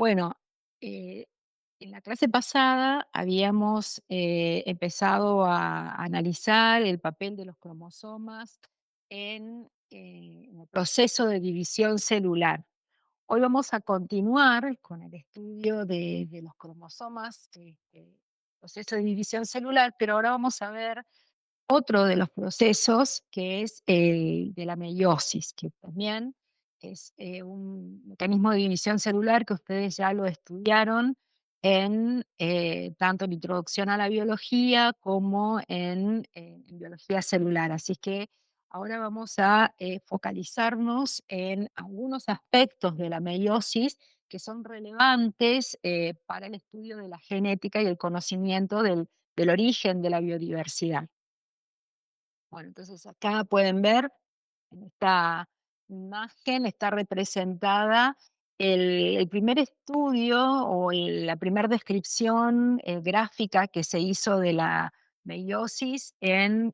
Bueno, eh, en la clase pasada habíamos empezado a analizar el papel de los cromosomas en el proceso de división celular. Hoy vamos a continuar con el estudio de los cromosomas, proceso de división celular, pero ahora vamos a ver otro de los procesos, que es el de la meiosis, que también es un mecanismo de división celular que ustedes ya lo estudiaron en tanto en introducción a la biología como en biología celular. Así que ahora vamos a focalizarnos en algunos aspectos de la meiosis que son relevantes para el estudio de la genética y el conocimiento del origen de la biodiversidad. Bueno, entonces acá pueden ver en esta imagen está representada el primer estudio o la primera descripción gráfica que se hizo de la meiosis en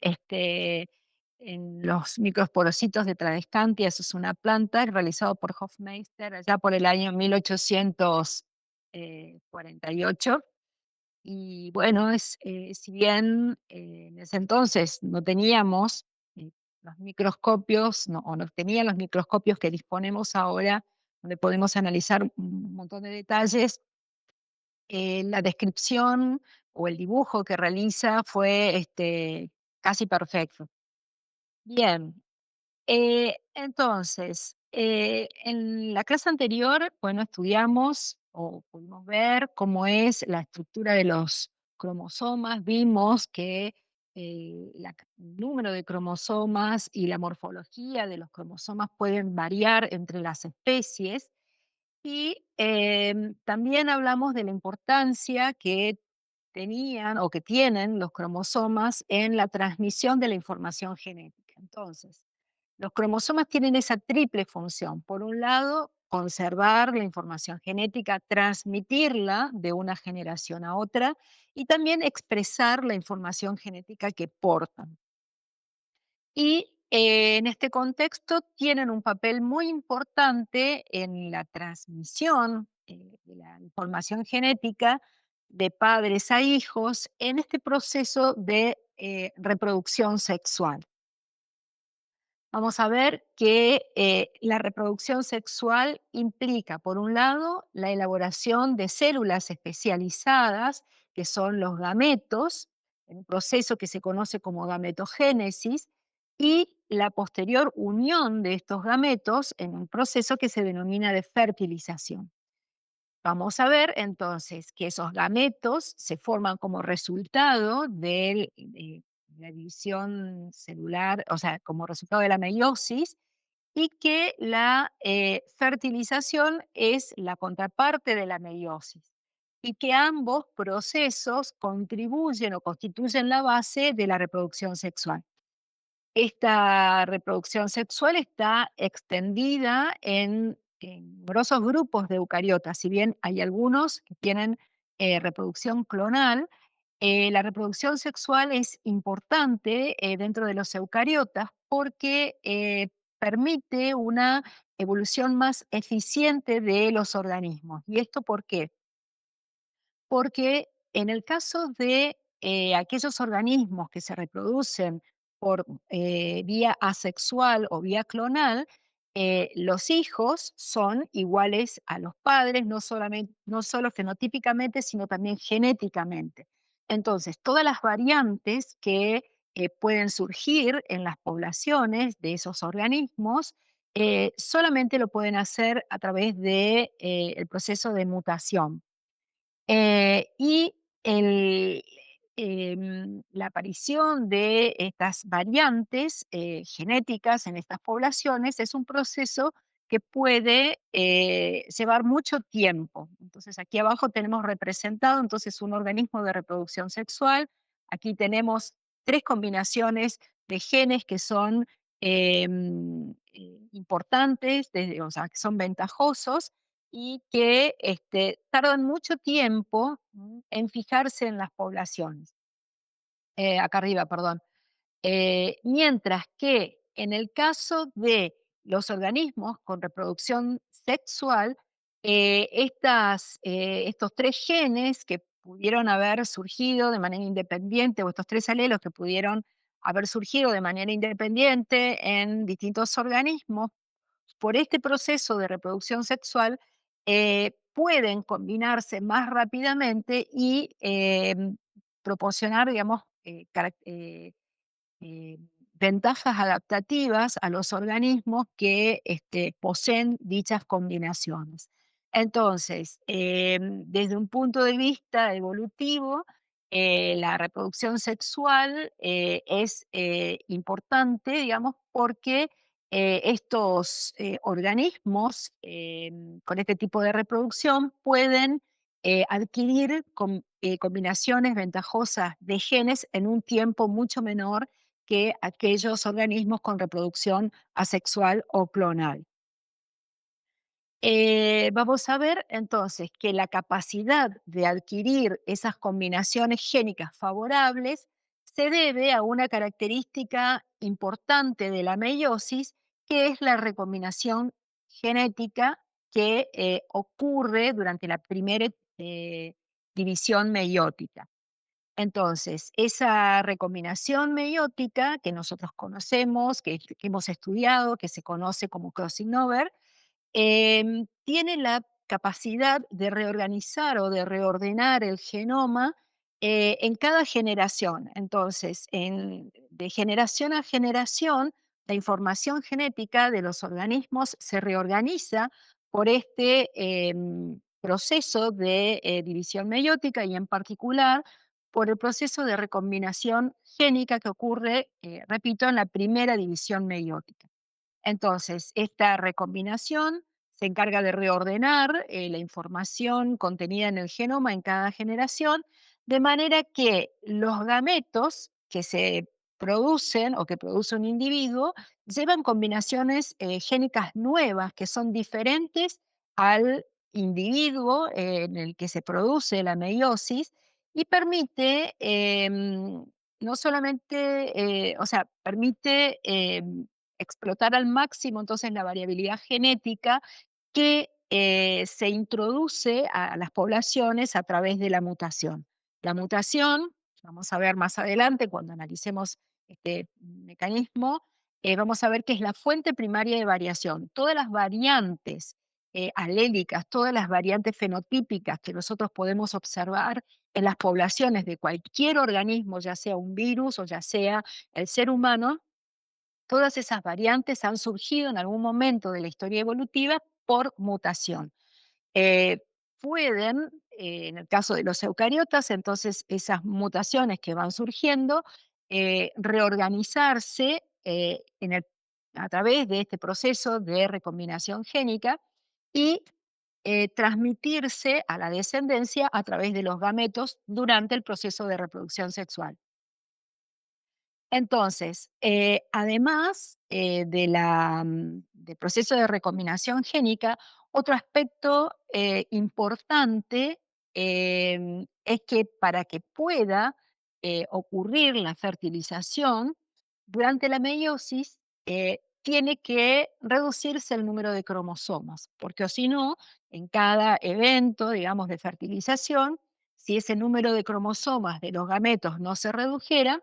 los microsporocitos de Tradescantia. Eso es una planta realizado por Hofmeister allá por el año 1848. Y bueno, si bien en ese entonces no teníamos los microscopios, o no tenían los microscopios que disponemos ahora, donde podemos analizar un montón de detalles, la descripción o el dibujo que realiza fue casi perfecto. Bien, en la clase anterior, bueno, estudiamos o pudimos ver cómo es la estructura de los cromosomas. Vimos que el número de cromosomas y la morfología de los cromosomas pueden variar entre las especies. Y también hablamos de la importancia que tenían o que tienen los cromosomas en la transmisión de la información genética. Entonces, los cromosomas tienen esa triple función. Por un lado, conservar la información genética, transmitirla de una generación a otra y también expresar la información genética que portan. Y en este contexto tienen un papel muy importante en la transmisión de la información genética de padres a hijos en este proceso de reproducción sexual. Vamos a ver que la reproducción sexual implica, por un lado, la elaboración de células especializadas, que son los gametos, en un proceso que se conoce como gametogénesis, y la posterior unión de estos gametos en un proceso que se denomina de fertilización. Vamos a ver entonces que esos gametos se forman como resultado de la división celular, o sea, como resultado de la meiosis, y que la fertilización es la contraparte de la meiosis, y que ambos procesos contribuyen o constituyen la base de la reproducción sexual. Esta reproducción sexual está extendida en numerosos grupos de eucariotas. Si bien hay algunos que tienen reproducción clonal, la reproducción sexual es importante dentro de los eucariotas porque permite una evolución más eficiente de los organismos. ¿Y esto por qué? Porque en el caso de aquellos organismos que se reproducen por vía asexual o vía clonal, los hijos son iguales a los padres, no solo fenotípicamente, sino también genéticamente. Entonces, todas las variantes que pueden surgir en las poblaciones de esos organismos, solamente lo pueden hacer a través de, el proceso de mutación. Y el, la aparición de estas variantes genéticas en estas poblaciones es un proceso que puede llevar mucho tiempo. Entonces, aquí abajo tenemos representado entonces un organismo de reproducción sexual. Aquí tenemos tres combinaciones de genes que son importantes, o sea, que son ventajosos y que tardan mucho tiempo en fijarse en las poblaciones. Acá arriba, perdón. Mientras que en el caso de los organismos con reproducción sexual, Estos 3 genes que pudieron haber surgido de manera independiente, o estos 3 alelos que pudieron haber surgido de manera independiente en distintos organismos, por este proceso de reproducción sexual, pueden combinarse más rápidamente y proporcionar, digamos, eh, ventajas adaptativas a los organismos que poseen dichas combinaciones. Entonces, desde un punto de vista evolutivo, la reproducción sexual es importante, digamos, porque estos organismos con este tipo de reproducción pueden adquirir combinaciones ventajosas de genes en un tiempo mucho menor que aquellos organismos con reproducción asexual o clonal. Vamos a ver entonces que la capacidad de adquirir esas combinaciones génicas favorables se debe a una característica importante de la meiosis, que es la recombinación genética que ocurre durante la primera división meiótica. Entonces, esa recombinación meiótica que nosotros conocemos, que hemos estudiado, que se conoce como crossing over, tiene la capacidad de reorganizar o de reordenar el genoma en cada generación. Entonces, de generación a generación, la información genética de los organismos se reorganiza por este proceso de división meiótica y en particular por el proceso de recombinación génica que ocurre, repito, en la primera división meiótica. Entonces, esta recombinación se encarga de reordenar la información contenida en el genoma en cada generación, de manera que los gametos que se producen o que produce un individuo llevan combinaciones génicas nuevas que son diferentes al individuo en el que se produce la meiosis y permite no solamente, o sea, permite explotar al máximo entonces la variabilidad genética que se introduce a las poblaciones a través de la mutación. La mutación, vamos a ver más adelante cuando analicemos este mecanismo, vamos a ver que es la fuente primaria de variación. Todas las variantes alélicas, todas las variantes fenotípicas que nosotros podemos observar en las poblaciones de cualquier organismo, ya sea un virus o ya sea el ser humano, todas esas variantes han surgido en algún momento de la historia evolutiva por mutación. Eh, pueden, en el caso de los eucariotas, entonces esas mutaciones que van surgiendo, reorganizarse a través de este proceso de recombinación génica y transmitirse a la descendencia a través de los gametos durante el proceso de reproducción sexual. Entonces, además del proceso de recombinación génica, otro aspecto importante es que para que pueda ocurrir la fertilización, durante la meiosis tiene que reducirse el número de cromosomas, porque o si no, en cada evento, digamos, de fertilización, si ese número de cromosomas de los gametos no se redujera,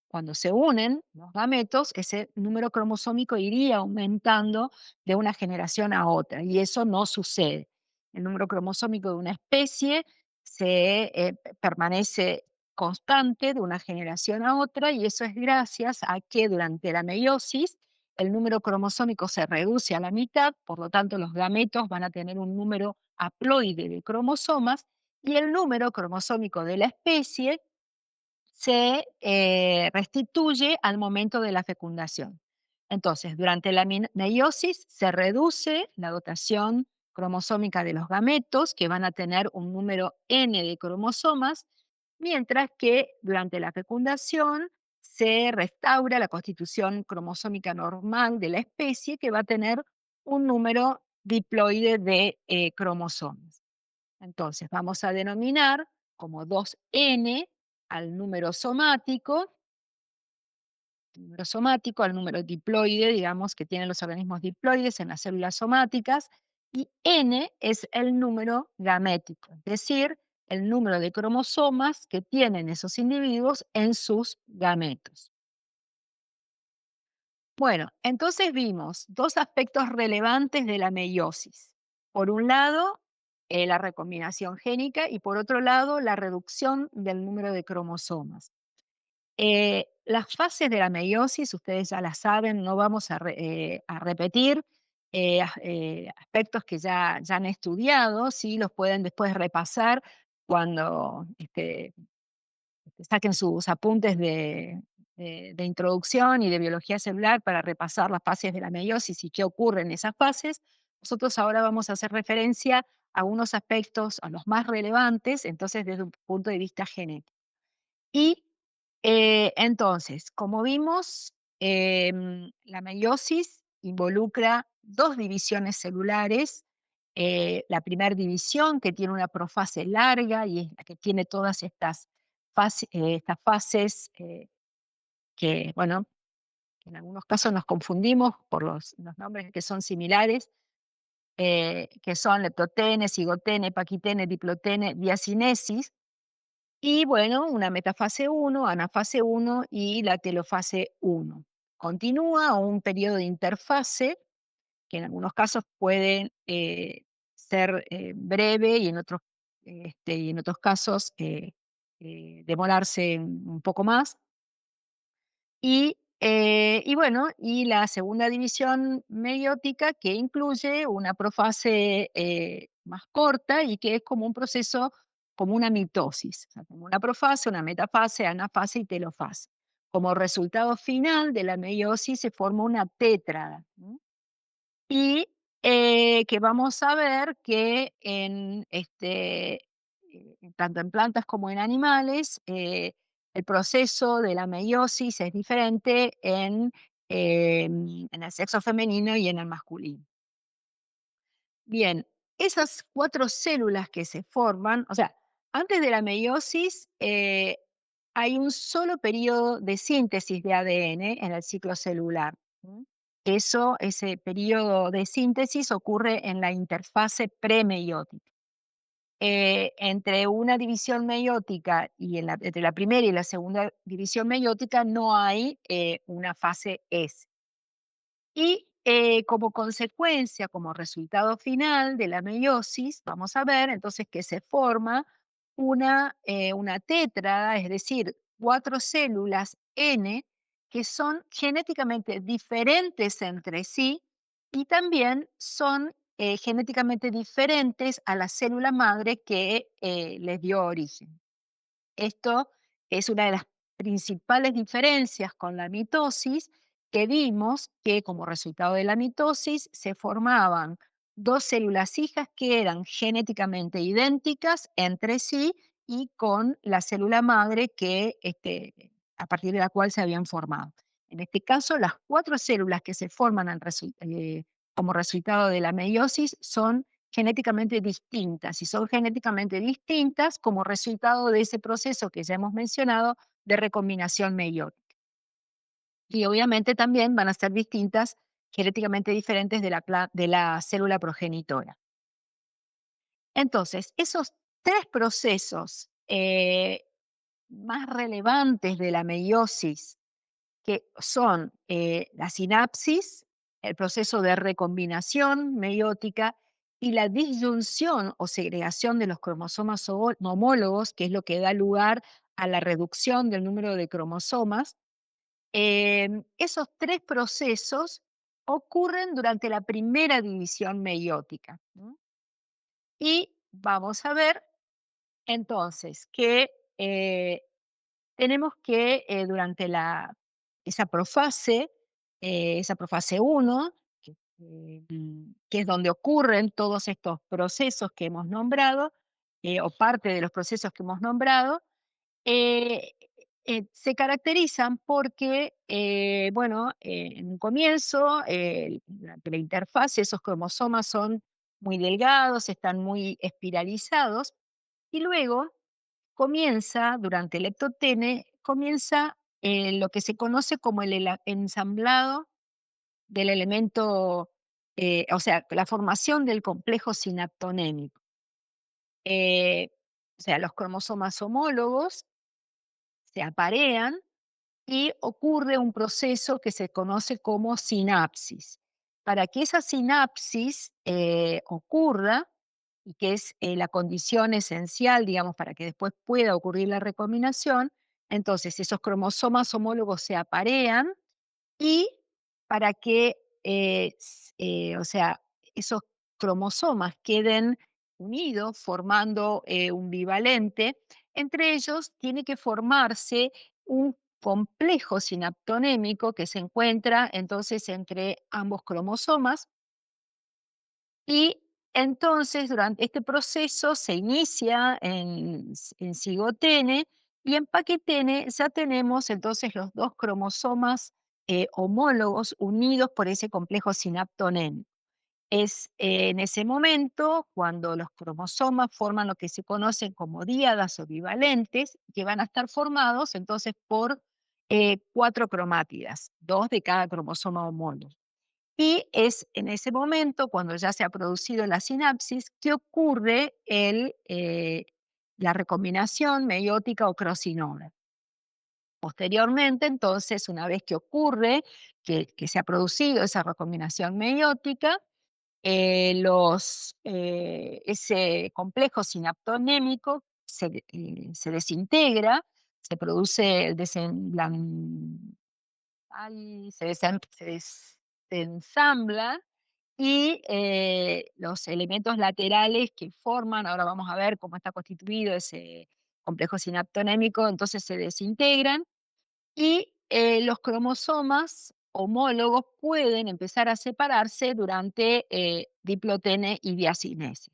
cuando se unen los gametos, ese número cromosómico iría aumentando de una generación a otra, y eso no sucede. El número cromosómico de una especie permanece constante de una generación a otra, y eso es gracias a que durante la meiosis el número cromosómico se reduce a la mitad, por lo tanto los gametos van a tener un número haploide de cromosomas, y el número cromosómico de la especie se restituye al momento de la fecundación. Entonces, durante la meiosis se reduce la dotación cromosómica de los gametos, que van a tener un número n de cromosomas, mientras que durante la fecundación se restaura la constitución cromosómica normal de la especie, que va a tener un número diploide de cromosomas. Entonces, vamos a denominar como 2n al número somático, al número diploide, digamos, que tienen los organismos diploides en las células somáticas, y N es el número gamético, es decir, el número de cromosomas que tienen esos individuos en sus gametos. Bueno, entonces vimos dos aspectos relevantes de la meiosis. Por un lado, la recombinación génica y por otro lado, la reducción del número de cromosomas. Las fases de la meiosis, ustedes ya las saben, no vamos a repetir aspectos que ya han estudiado, sí, los pueden después repasar cuando saquen sus apuntes de introducción y de biología celular para repasar las fases de la meiosis y qué ocurre en esas fases. Nosotros ahora vamos a hacer referencia a unos aspectos, a los más relevantes, entonces desde un punto de vista genético. Y entonces, como vimos, la meiosis involucra dos divisiones celulares. La primera división, que tiene una profase larga y es la que tiene todas estas fases que, bueno, que en algunos casos nos confundimos por los nombres que son similares, que son leptotene, cigotene, paquitene, diplotene, diacinesis. Y bueno, una metafase uno, anafase uno y la telofase uno. Continúa un periodo de interfase que en algunos casos puede ser breve y y en otros casos demorarse un poco más. Y bueno, y la segunda división meiótica que incluye una profase más corta y que es como un proceso, como una mitosis, o sea, como una profase, una metafase, anafase y telofase. Como resultado final de la meiosis se forma una tétrada. Y que vamos a ver que tanto en plantas como en animales, el proceso de la meiosis es diferente en el sexo femenino y en el masculino. Bien, esas 4 células que se forman, o sea, antes de la meiosis, hay un solo periodo de síntesis de ADN en el ciclo celular. ¿M? Ese periodo de síntesis ocurre en la interfase premeiótica. Entre una división meiótica y entre la primera y la segunda división meiótica no hay una fase S. Y como consecuencia, como resultado final de la meiosis, vamos a ver entonces que se forma una tétrada, es decir, 4 células N que son genéticamente diferentes entre sí y también son genéticamente diferentes a la célula madre que les dio origen. Esto es una de las principales diferencias con la mitosis, que vimos que como resultado de la mitosis se formaban dos células hijas que eran genéticamente idénticas entre sí y con la célula madre a partir de la cual se habían formado. En este caso, las 4 células que se forman como resultado de la meiosis son genéticamente distintas y son genéticamente distintas como resultado de ese proceso que ya hemos mencionado de recombinación meiótica. Y obviamente también van a ser distintas, genéticamente diferentes de la célula progenitora. Entonces, esos tres procesos más relevantes de la meiosis, que son la sinapsis, el proceso de recombinación meiótica y la disyunción o segregación de los cromosomas homólogos, que es lo que da lugar a la reducción del número de cromosomas. Esos tres procesos ocurren durante la primera división meiótica. ¿M? Y vamos a ver entonces que eh, tenemos que durante esa profase uno, que es donde ocurren todos estos procesos que hemos nombrado, o parte de los procesos que hemos nombrado, eh, se caracterizan porque, bueno, en un comienzo, durante la interfase, esos cromosomas son muy delgados, están muy espiralizados, y luego durante el leptotene, comienza lo que se conoce como el ensamblado del elemento o sea, la formación del complejo sinaptonémico. Eh, o sea, los cromosomas homólogos se aparean y ocurre un proceso que se conoce como sinapsis. Para que esa sinapsis ocurra, y que es la condición esencial, digamos, para que después pueda ocurrir la recombinación, entonces esos cromosomas homólogos se aparean y para que, o sea, esos cromosomas queden unidos formando un bivalente, entre ellos tiene que formarse un complejo sinaptonémico que se encuentra entonces entre ambos cromosomas y entonces durante este proceso se inicia en cigotene y en paquetene ya tenemos entonces los dos cromosomas homólogos unidos por ese complejo sinaptonémico. Es en ese momento cuando los cromosomas forman lo que se conocen como díadas o bivalentes, que van a estar formados entonces por cuatro cromátidas, dos de cada cromosoma homólogo. Y es en ese momento, cuando ya se ha producido la sinapsis, que ocurre la recombinación meiótica o crossing over. Posteriormente, entonces, una vez que ocurre, que se ha producido esa recombinación meiótica, ese complejo sinaptonémico se desintegra, se produce el se ensamblan y los elementos laterales que forman, ahora vamos a ver cómo está constituido ese complejo sinaptonémico, entonces se desintegran y los cromosomas homólogos pueden empezar a separarse durante diplotene y diacinesis,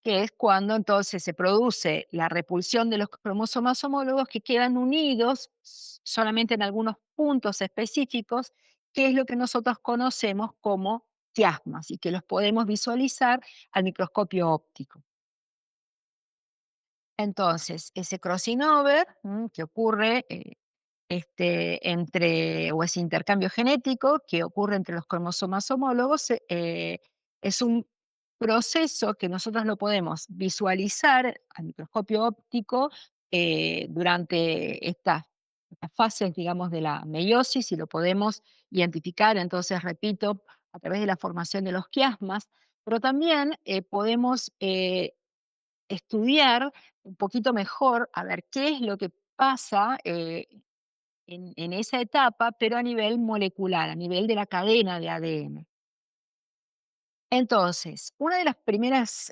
que es cuando entonces se produce la repulsión de los cromosomas homólogos que quedan unidos solamente en algunos puntos específicos, que es lo que nosotros conocemos como quiasmas y que los podemos visualizar al microscopio óptico. Entonces, ese crossing over que ocurre o ese intercambio genético que ocurre entre los cromosomas homólogos, es un proceso que nosotros lo podemos visualizar al microscopio óptico durante estas fases, digamos, de la meiosis y lo podemos identificar, entonces, repito, a través de la formación de los quiasmas, pero también podemos estudiar un poquito mejor a ver qué es lo que pasa en esa etapa, pero a nivel molecular, a nivel de la cadena de ADN. Entonces, una de las primeras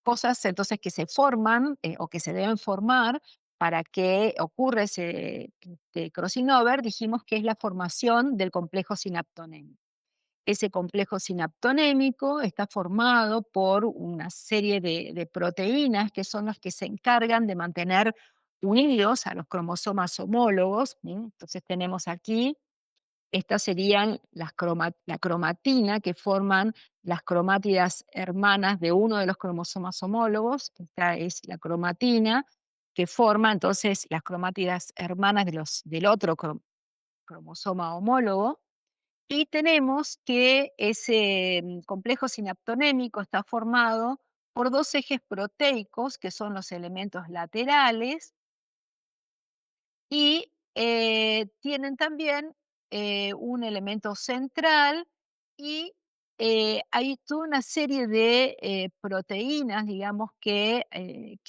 cosas entonces que se forman o que se deben formar para que ocurra ese crossing over, dijimos que es la formación del complejo sinaptonémico. Ese complejo sinaptonémico está formado por una serie de proteínas que son las que se encargan de mantener unidos a los cromosomas homólogos. Entonces tenemos aquí, estas serían la cromatina que forman las cromátidas hermanas de uno de los cromosomas homólogos. Esta es la cromatina que forma entonces las cromátidas hermanas del otro cromosoma homólogo. Y tenemos que ese complejo sinaptonémico está formado por dos ejes proteicos, que son los elementos laterales, y tienen también un elemento central y hay toda una serie de proteínas, digamos, que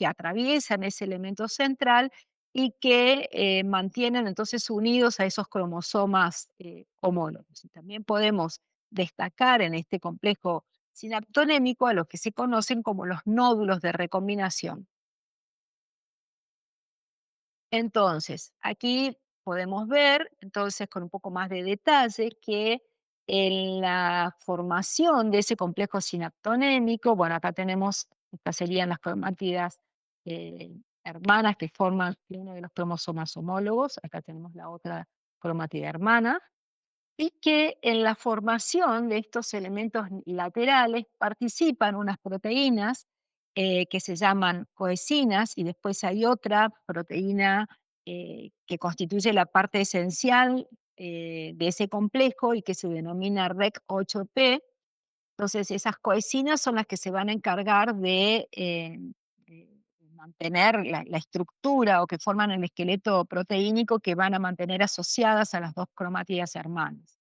atraviesan ese elemento central y que mantienen entonces unidos a esos cromosomas homólogos. Y también podemos destacar en este complejo sinaptonémico a los que se conocen como los nódulos de recombinación. Entonces, aquí podemos ver, entonces, con un poco más de detalle, que en la formación de ese complejo sinaptonémico, bueno, acá tenemos, estas serían las cromátidas eh, hermanas que forman uno de los cromosomas homólogos, acá tenemos la otra cromatida hermana, y que en la formación de estos elementos laterales participan unas proteínas que se llaman coecinas y después hay otra proteína que constituye la parte esencial de ese complejo y que se denomina REC8P. Entonces, esas coecinas son las que se van a encargar de mantener la estructura o que forman el esqueleto proteínico que van a mantener asociadas a las dos cromátidas hermanas.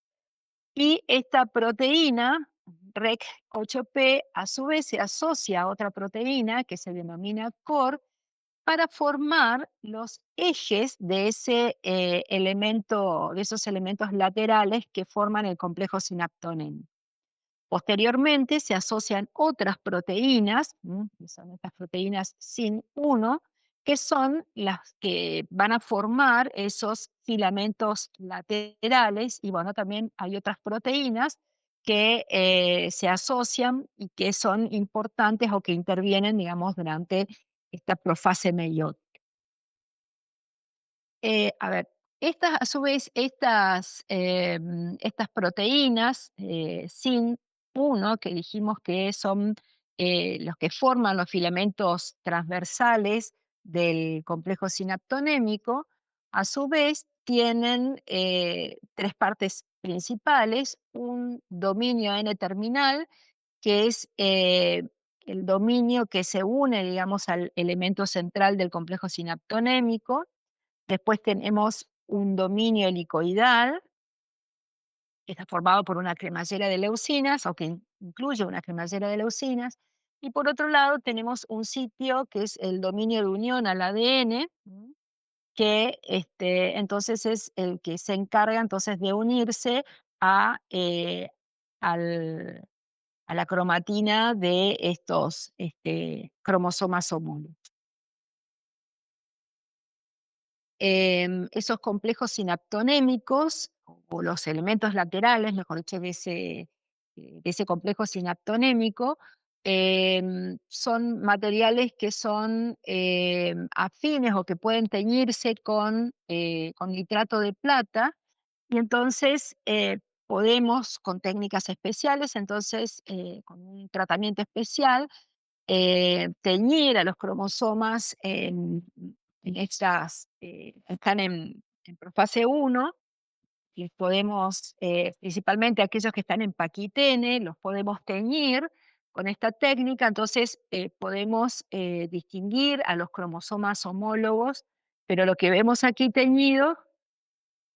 Y esta proteína, REC8P, a su vez se asocia a otra proteína que se denomina COR para formar los ejes de ese elemento, de esos elementos laterales que forman el complejo sinaptónico. Posteriormente se asocian otras proteínas, que son estas proteínas SIN1, que son las que van a formar esos filamentos laterales, y bueno, también hay otras proteínas que se asocian y que son importantes o que intervienen, digamos, durante esta profase meiótica. A ver, estas, a su vez, estas proteínas SIN1, que dijimos que son los que forman los filamentos transversales del complejo sinaptonémico, a su vez tienen tres partes principales: un dominio N-terminal, que es el dominio que se une, digamos, al elemento central del complejo sinaptonémico. Después tenemos un dominio helicoidal, que está formado por una cremallera de leucinas, o que incluye una cremallera de leucinas. Y por otro lado tenemos un sitio que es el dominio de unión al ADN, que entonces es el que se encarga entonces de unirse a, al- a la cromatina de estos cromosomas homólogos. Esos complejos sinaptonémicos, o los elementos laterales, mejor dicho, de ese complejo sinaptonémico, son materiales que son afines o que pueden teñirse con nitrato de plata, y entonces podemos, con técnicas especiales, entonces con un tratamiento especial, teñir a los cromosomas en estas, están en profase 1, y podemos, principalmente aquellos que están en paquitene, los podemos teñir con esta técnica. Entonces podemos distinguir a los cromosomas homólogos, pero lo que vemos aquí teñido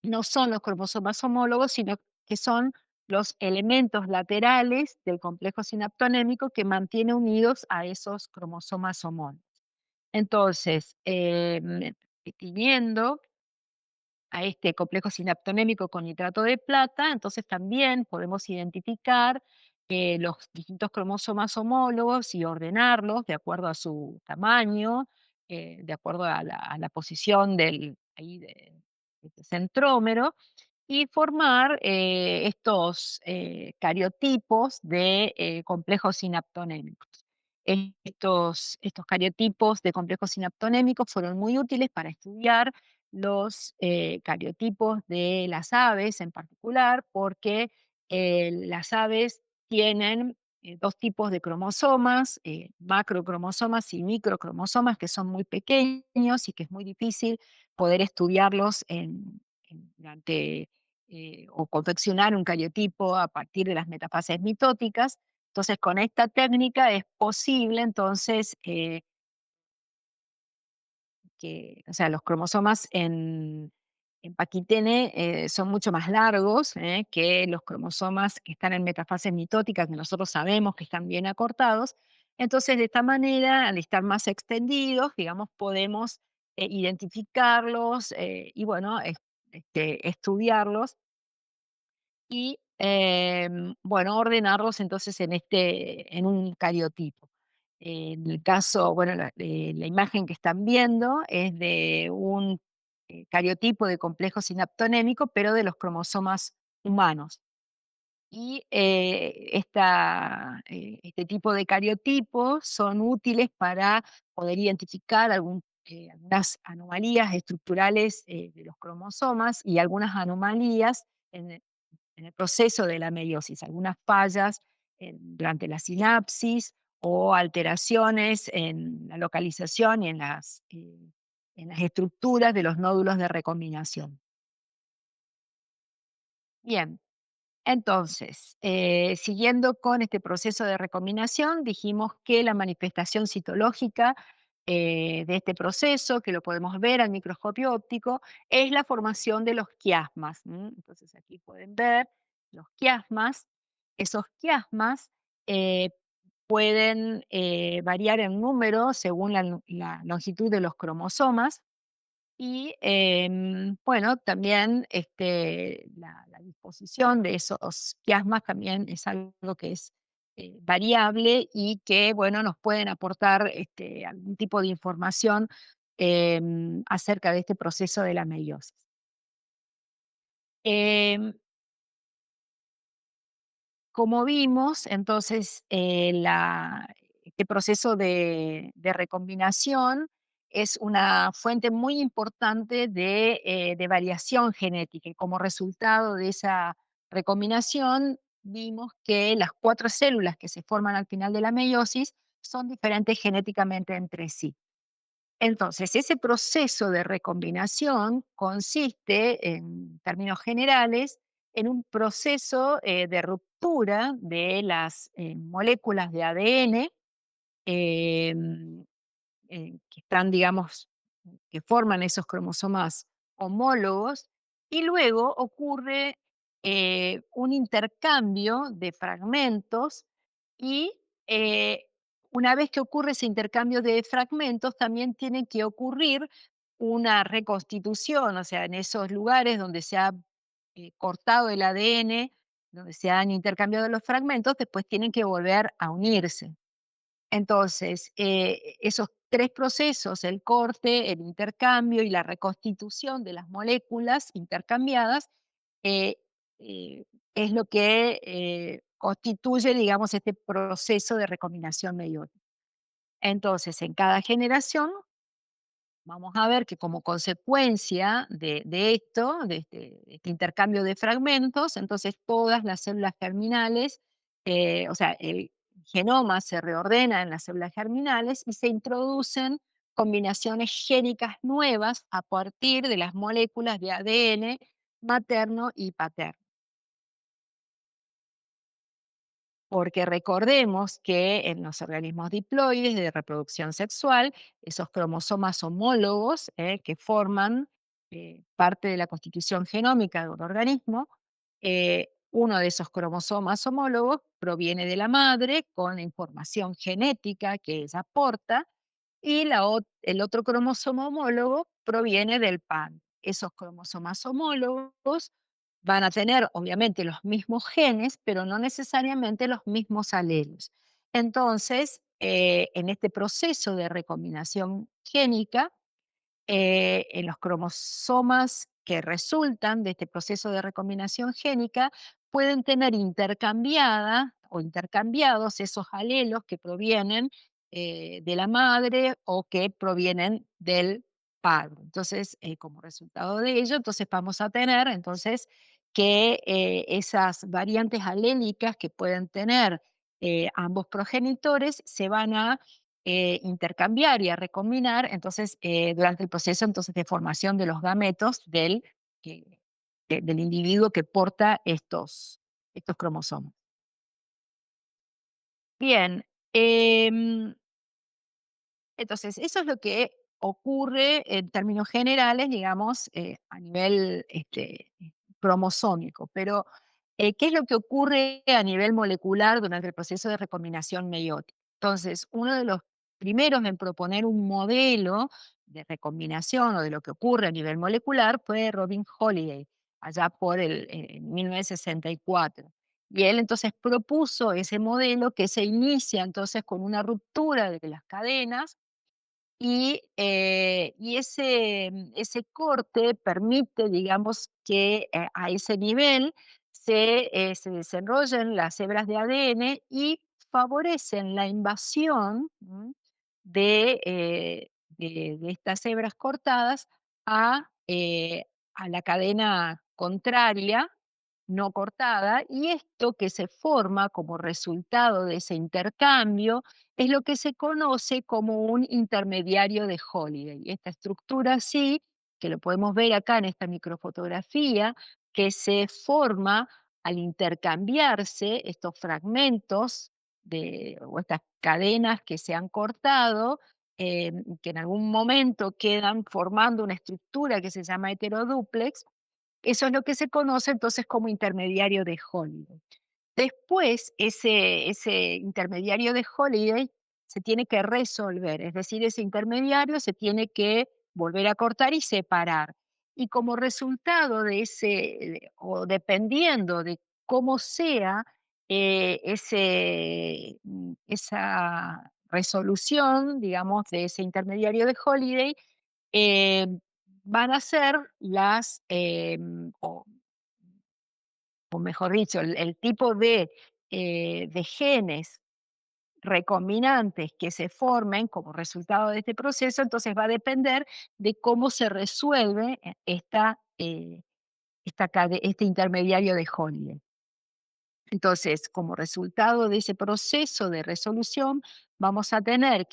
no son los cromosomas homólogos, sino que son los elementos laterales del complejo sinaptonémico que mantiene unidos a esos cromosomas homólogos. Entonces, tiñendo a este complejo sinaptonémico con nitrato de plata, entonces también podemos identificar los distintos cromosomas homólogos y ordenarlos de acuerdo a su tamaño, de acuerdo a la posición del centrómero, y formar estos cariotipos de complejos sinaptonémicos. Estos cariotipos de complejos sinaptonémicos fueron muy útiles para estudiar los cariotipos de las aves en particular, porque las aves tienen dos tipos de cromosomas, macrocromosomas y microcromosomas, que son muy pequeños y que es muy difícil poder estudiarlos durante o confeccionar un cariotipo a partir de las metafases mitóticas. Entonces, con esta técnica es posible entonces o sea, los cromosomas en Paquitene son mucho más largos que los cromosomas que están en metafases mitóticas, que nosotros sabemos que están bien acortados. Entonces, de esta manera, al estar más extendidos, digamos, podemos identificarlos y, bueno, estudiarlos y, bueno, ordenarlos entonces en un cariotipo. En el caso, bueno, la imagen que están viendo es de un cariotipo de complejo sinaptonémico, pero de los cromosomas humanos. Y este tipo de cariotipos son útiles para poder identificar algunas anomalías estructurales de los cromosomas y algunas anomalías en el proceso de la meiosis, algunas fallas durante la sinapsis o alteraciones en la localización y en las estructuras de los nódulos de recombinación. Bien. Entonces, siguiendo con este proceso de recombinación, dijimos que la manifestación citológica de este proceso, que lo podemos ver al microscopio óptico, es la formación de los quiasmas. Entonces aquí pueden ver los quiasmas. Esos quiasmas eh, pueden variar en número según la longitud de los cromosomas y, bueno, también, la disposición de esos quiasmas también es algo que es, variable y que, bueno, nos pueden aportar, algún tipo de información, acerca de este proceso de la meiosis. Em, Como vimos, entonces, este proceso de recombinación es una fuente muy importante de variación genética, y como resultado de esa recombinación, vimos que las 4 células que se forman al final de la meiosis son diferentes genéticamente entre sí. Entonces, ese proceso de recombinación consiste, en términos generales, en un proceso de ruptura de las moléculas de ADN em, que están, digamos, que forman esos cromosomas homólogos, y luego ocurre un intercambio de fragmentos y eh, una vez que ocurre ese intercambio de fragmentos, también tiene que ocurrir una reconstitución, o sea, en esos lugares donde se ha cortado el ADN, donde se han intercambiado los fragmentos, después tienen que volver a unirse. Entonces, esos 3 procesos, el corte, el intercambio y la reconstitución de las moléculas intercambiadas, eh, eh, es lo que constituye, digamos, este proceso de recombinación meiótica. Entonces, en cada generación vamos a ver que como consecuencia de esto, de este intercambio de fragmentos, entonces todas las células germinales, o sea, el genoma se reordena en las células germinales y se introducen combinaciones génicas nuevas a partir de las moléculas de ADN materno y paterno. Porque recordemos que en los organismos diploides de reproducción sexual, esos cromosomas homólogos que forman parte de la constitución genómica de un organismo, uno de esos cromosomas homólogos proviene de la madre con la información genética que ella aporta y el otro cromosoma homólogo proviene del padre. Esos cromosomas homólogos van a tener, obviamente, los mismos genes, pero no necesariamente los mismos alelos. Entonces, en este proceso de recombinación génica, en los cromosomas que resultan de este proceso de recombinación génica pueden tener intercambiada o intercambiados esos alelos que provienen de la madre o que provienen del padre. Entonces, como resultado de ello, entonces vamos a tener entonces que esas variantes alélicas que pueden tener ambos progenitores se van a intercambiar y a recombinar, entonces, durante el proceso entonces de formación de los gametos que del individuo que porta estos cromosomas. Bien, entonces, eso es lo que ocurre en términos generales, digamos, a nivel cromosómico. Pero, ¿qué es lo que ocurre a nivel molecular durante el proceso de recombinación meiótica? Entonces, uno de los primeros en proponer un modelo de recombinación o de lo que ocurre a nivel molecular fue Robin Holiday, allá por 1964. Y él entonces propuso ese modelo que se inicia entonces con una ruptura de las cadenas y ese corte permite, digamos, que a ese nivel se desarrollen las hebras de ADN y favorecen la invasión de estas hebras cortadas a, a la cadena contraria, no cortada, y esto que se forma como resultado de ese intercambio es lo que se conoce como un intermediario de Holiday. Esta estructura así, que lo podemos ver acá en esta microfotografía, que se forma al intercambiarse estos fragmentos o estas cadenas que se han cortado, que en algún momento quedan formando una estructura que se llama heterodúplex. Eso es lo que se conoce entonces como intermediario de Holiday. Después, ese intermediario de Holiday se tiene que resolver, es decir, ese intermediario se tiene que volver a cortar y separar. Y como resultado de o dependiendo de cómo sea esa resolución, digamos, de ese intermediario de Holiday, eh, van a ser o mejor dicho, el tipo de genes recombinantes que se formen como resultado de este proceso, entonces va a depender de cómo se resuelve este intermediario de Holiday. Entonces, como resultado de ese proceso de resolución, vamos a tener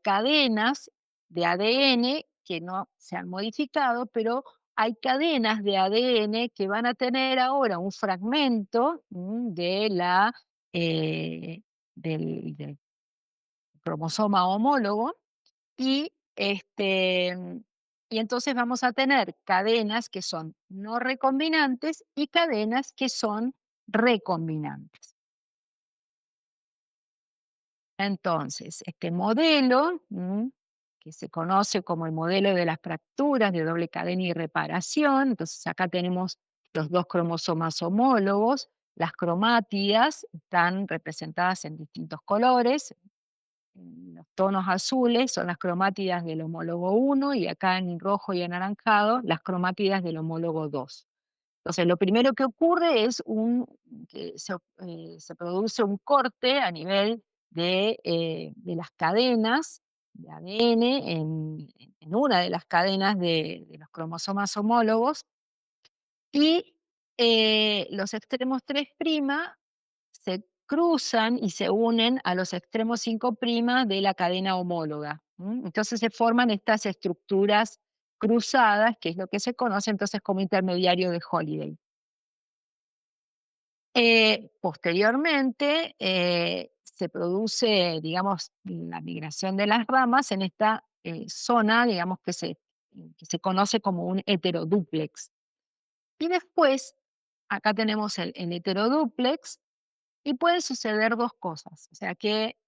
cadenas de ADN que no se han modificado, pero hay cadenas de ADN que van a tener ahora un fragmento eh, del cromosoma homólogo y, y entonces vamos a tener cadenas que son no recombinantes y cadenas que son recombinantes. Entonces, este modelo, que se conoce como el modelo de las fracturas de doble cadena y reparación, entonces acá tenemos los dos cromosomas homólogos, las cromátidas están representadas en distintos colores. Los tonos azules son las cromátidas del homólogo 1 y acá en rojo y anaranjado las cromátidas del homólogo 2. Entonces, lo primero que ocurre es que se produce un corte a nivel de las cadenas de ADN en una de las cadenas de' los cromosomas homólogos y los extremos 3' se cruzan y se unen a los extremos 5' de la cadena homóloga. Entonces se forman estas estructuras cruzadas, que es lo que se conoce entonces como intermediario de Holiday. Posteriormente, se produce, digamos, la migración de las ramas en esta zona, digamos, que se conoce como un heterodúplex. Y después, acá tenemos el heterodúplex, y pueden suceder 2 cosas, o sea, que,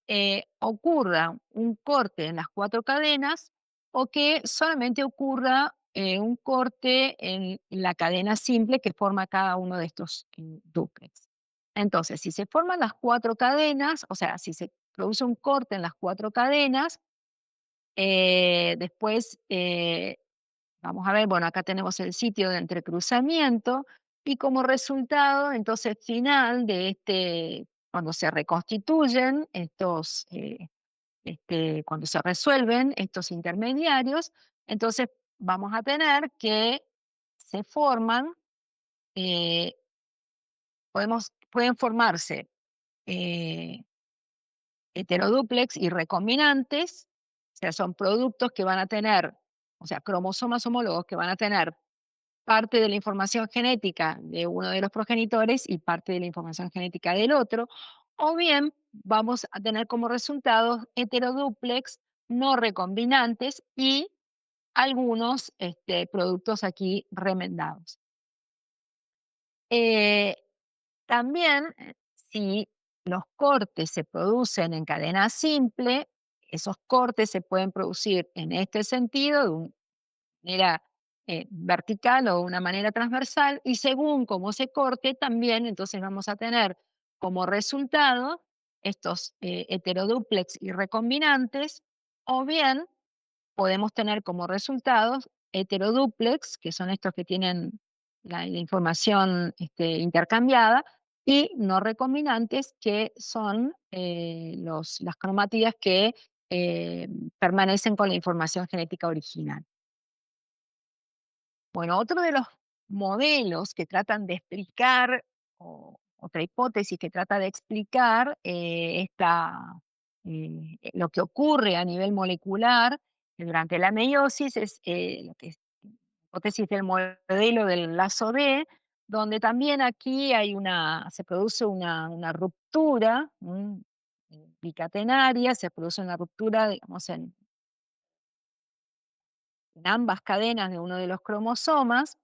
ocurra un corte en las 4 cadenas o que solamente ocurra, un corte en la cadena simple que forma cada uno de estos, dúplex. Entonces, si se forman las 4 cadenas, o sea, si se produce un corte en las 4 cadenas, después, vamos a ver, bueno, acá tenemos el sitio de entrecruzamiento y como resultado, entonces, final de cuando se reconstituyen cuando se resuelven estos intermediarios, entonces vamos a tener que se forman, eh, pueden formarse eh, heterodúplex y recombinantes, o sea, son productos que van a tener, o sea, cromosomas homólogos que van a tener parte de la información genética de uno de los progenitores y parte de la información genética del otro, o bien vamos a tener como resultados heterodúplex no recombinantes y algunos productos aquí remendados. Eh, También, si los cortes se producen en cadena simple, esos cortes se pueden producir en este sentido, de manera vertical o una manera transversal, y según cómo se corte, también entonces vamos a tener como resultado estos heterodúplex y recombinantes, o bien podemos tener como resultados heterodúplex, que son estos que tienen la información intercambiada, y no recombinantes, que son las cromátidas que permanecen con la información genética original. Bueno, otro de los modelos que tratan de explicar, o otra hipótesis que trata de explicar lo que ocurre a nivel molecular durante la meiosis es lo que es la hipótesis del modelo del lazo D, donde también aquí se produce una ruptura, bicatenaria, se produce una ruptura, digamos, en ambas cadenas de uno de los cromosomas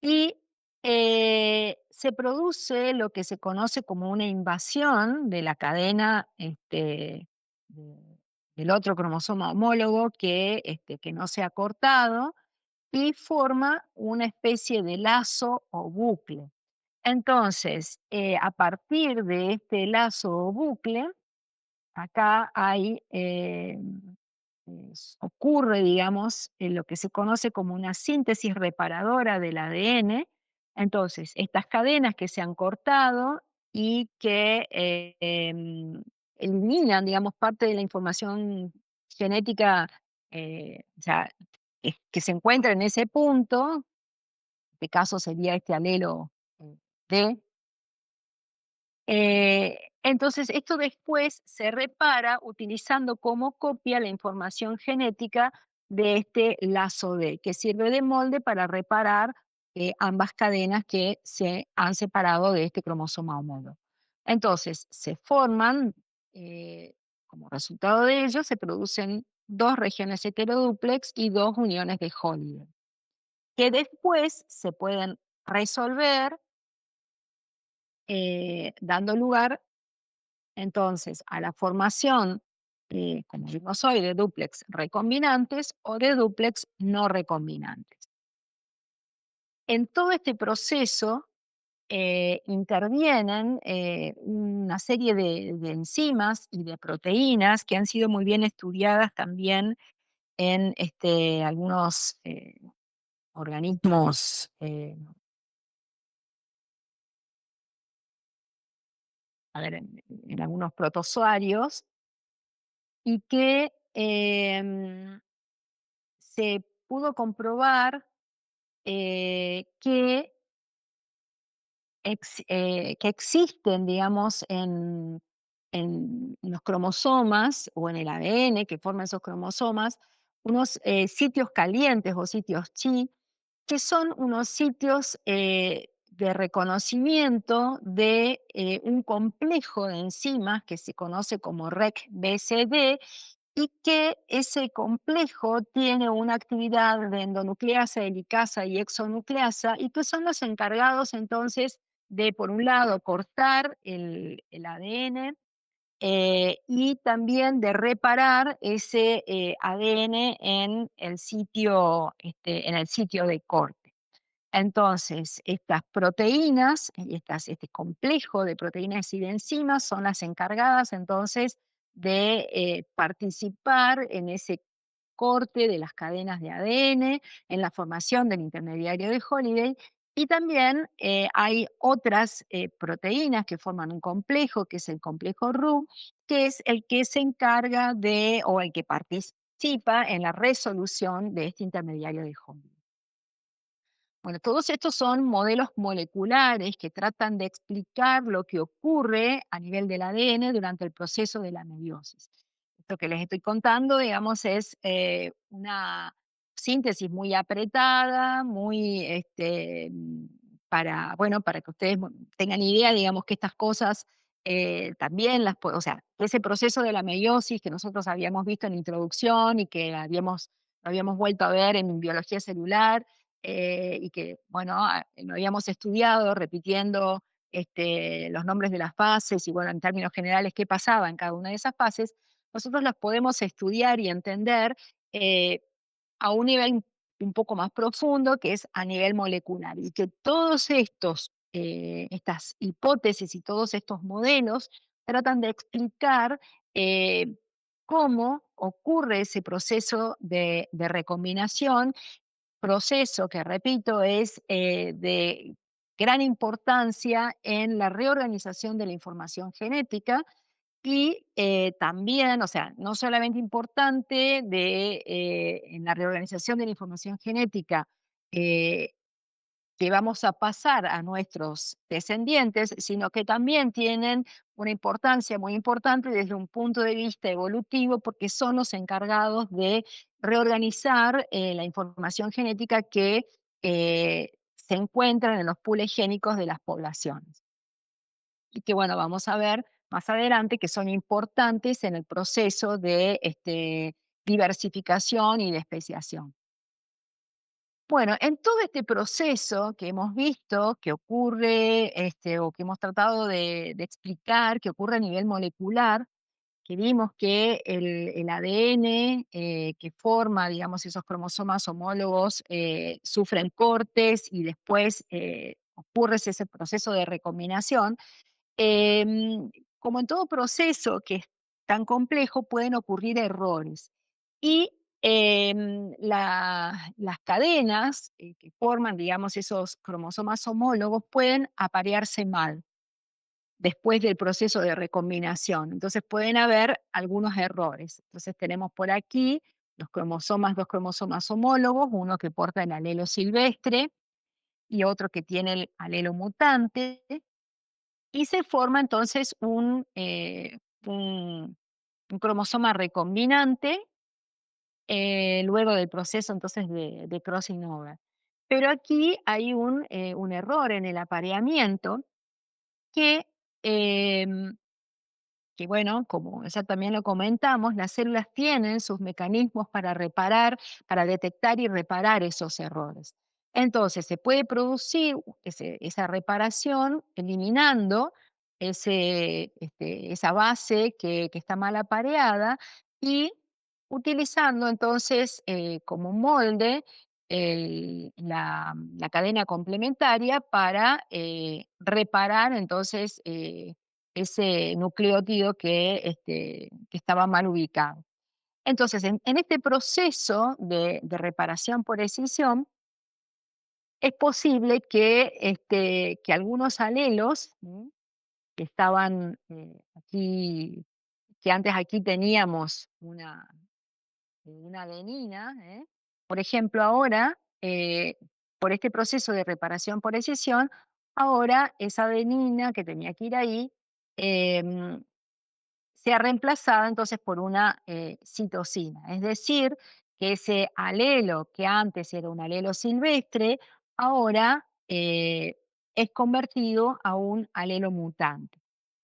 y se produce lo que se conoce como una invasión de la cadena de- del otro cromosoma homólogo que no se ha cortado y forma una especie de lazo o bucle. Entonces, a partir de este lazo o bucle, acá ocurre, digamos, lo que se conoce como una síntesis reparadora del ADN. Entonces, estas cadenas que se han cortado y que eliminan, digamos, parte de la información genética, o sea, que se encuentra en ese punto, en este caso sería este alelo D. Entonces, esto después se repara utilizando como copia la información genética de este lazo D, que sirve de molde para reparar ambas cadenas que se han separado de este cromosoma homólogo. Entonces, se forman, como resultado de ello, se producen dos regiones heterodúplex y dos uniones de Holliday, que después se pueden resolver dando lugar entonces a la formación, como vimos hoy, de dúplex recombinantes o de dúplex no recombinantes. En todo este proceso intervienen una serie de enzimas y de proteínas que han sido muy bien estudiadas también en algunos organismos, a ver, en algunos protozoarios, y que se pudo comprobar que existen, digamos, en los cromosomas o en el ADN que forman esos cromosomas, unos sitios calientes o sitios chi, que son unos sitios de reconocimiento de un complejo de enzimas que se conoce como REC-BCD y que ese complejo tiene una actividad de endonucleasa, helicasa y exonucleasa, y que son los encargados entonces de, por un lado, cortar el ADN y también de reparar ese ADN en el sitio de corte. Entonces, estas proteínas, este complejo de proteínas y de enzimas son las encargadas entonces de participar en ese corte de las cadenas de ADN, en la formación del intermediario de Holiday. Y también hay otras proteínas que forman un complejo, que es el complejo Ru, que es el que se encarga de, o el que participa en la resolución de este intermediario de Holiday. Bueno, todos estos son modelos moleculares que tratan de explicar lo que ocurre a nivel del ADN durante el proceso de la meiosis. Esto que les estoy contando, digamos, es una síntesis muy apretada, muy bueno, para que ustedes tengan idea, digamos, que estas cosas también o sea, ese proceso de la meiosis que nosotros habíamos visto en la introducción y que habíamos vuelto a ver en biología celular, y que, bueno, lo habíamos estudiado repitiendo los nombres de las fases y, bueno, en términos generales, qué pasaba en cada una de esas fases, nosotros las podemos estudiar y entender eh, a un nivel un poco más profundo, que es a nivel molecular, y que todos estas hipótesis y todos estos modelos tratan de explicar eh, cómo ocurre ese proceso de recombinación, proceso que, repito, es de gran importancia en la reorganización de la información genética y también, o sea, no solamente importante en la reorganización de la información genética eh, que vamos a pasar a nuestros descendientes, sino que también tienen una importancia muy importante desde un punto de vista evolutivo, porque son los encargados de reorganizar la información genética que se encuentran en los pools génicos de las poblaciones. Y que, bueno, vamos a ver más adelante que son importantes en el proceso de diversificación y de especiación. Bueno, en todo este proceso que hemos visto que ocurre, o que hemos tratado de explicar, que ocurre a nivel molecular, que vimos que el ADN que forma, digamos, esos cromosomas homólogos sufren cortes y después ocurre ese proceso de recombinación. Em, Como en todo proceso que es tan complejo, pueden ocurrir errores. Y las cadenas que forman, digamos, esos cromosomas homólogos pueden aparearse mal después del proceso de recombinación. Entonces pueden haber algunos errores. Entonces tenemos por aquí dos cromosomas homólogos, uno que porta el alelo silvestre y otro que tiene el alelo mutante, y se forma entonces un cromosoma recombinante luego del proceso entonces de crossing over. Pero aquí hay un error en el apareamiento que, em, que bueno, como ya también lo comentamos, las células tienen sus mecanismos para reparar, para detectar y reparar esos errores. Entonces, se puede producir esa reparación eliminando esa base que está mal apareada y utilizando entonces como molde la cadena complementaria para reparar entonces ese nucleótido que estaba mal ubicado. Entonces, en este proceso de reparación por escisión, es posible que algunos alelos, que estaban aquí, que antes aquí teníamos una adenina, por ejemplo, ahora, por este proceso de reparación por escisión, ahora esa adenina que tenía que ir ahí, em, sea reemplazada entonces por una citosina. Es decir, que ese alelo que antes era un alelo silvestre, ahora es convertido a un alelo mutante.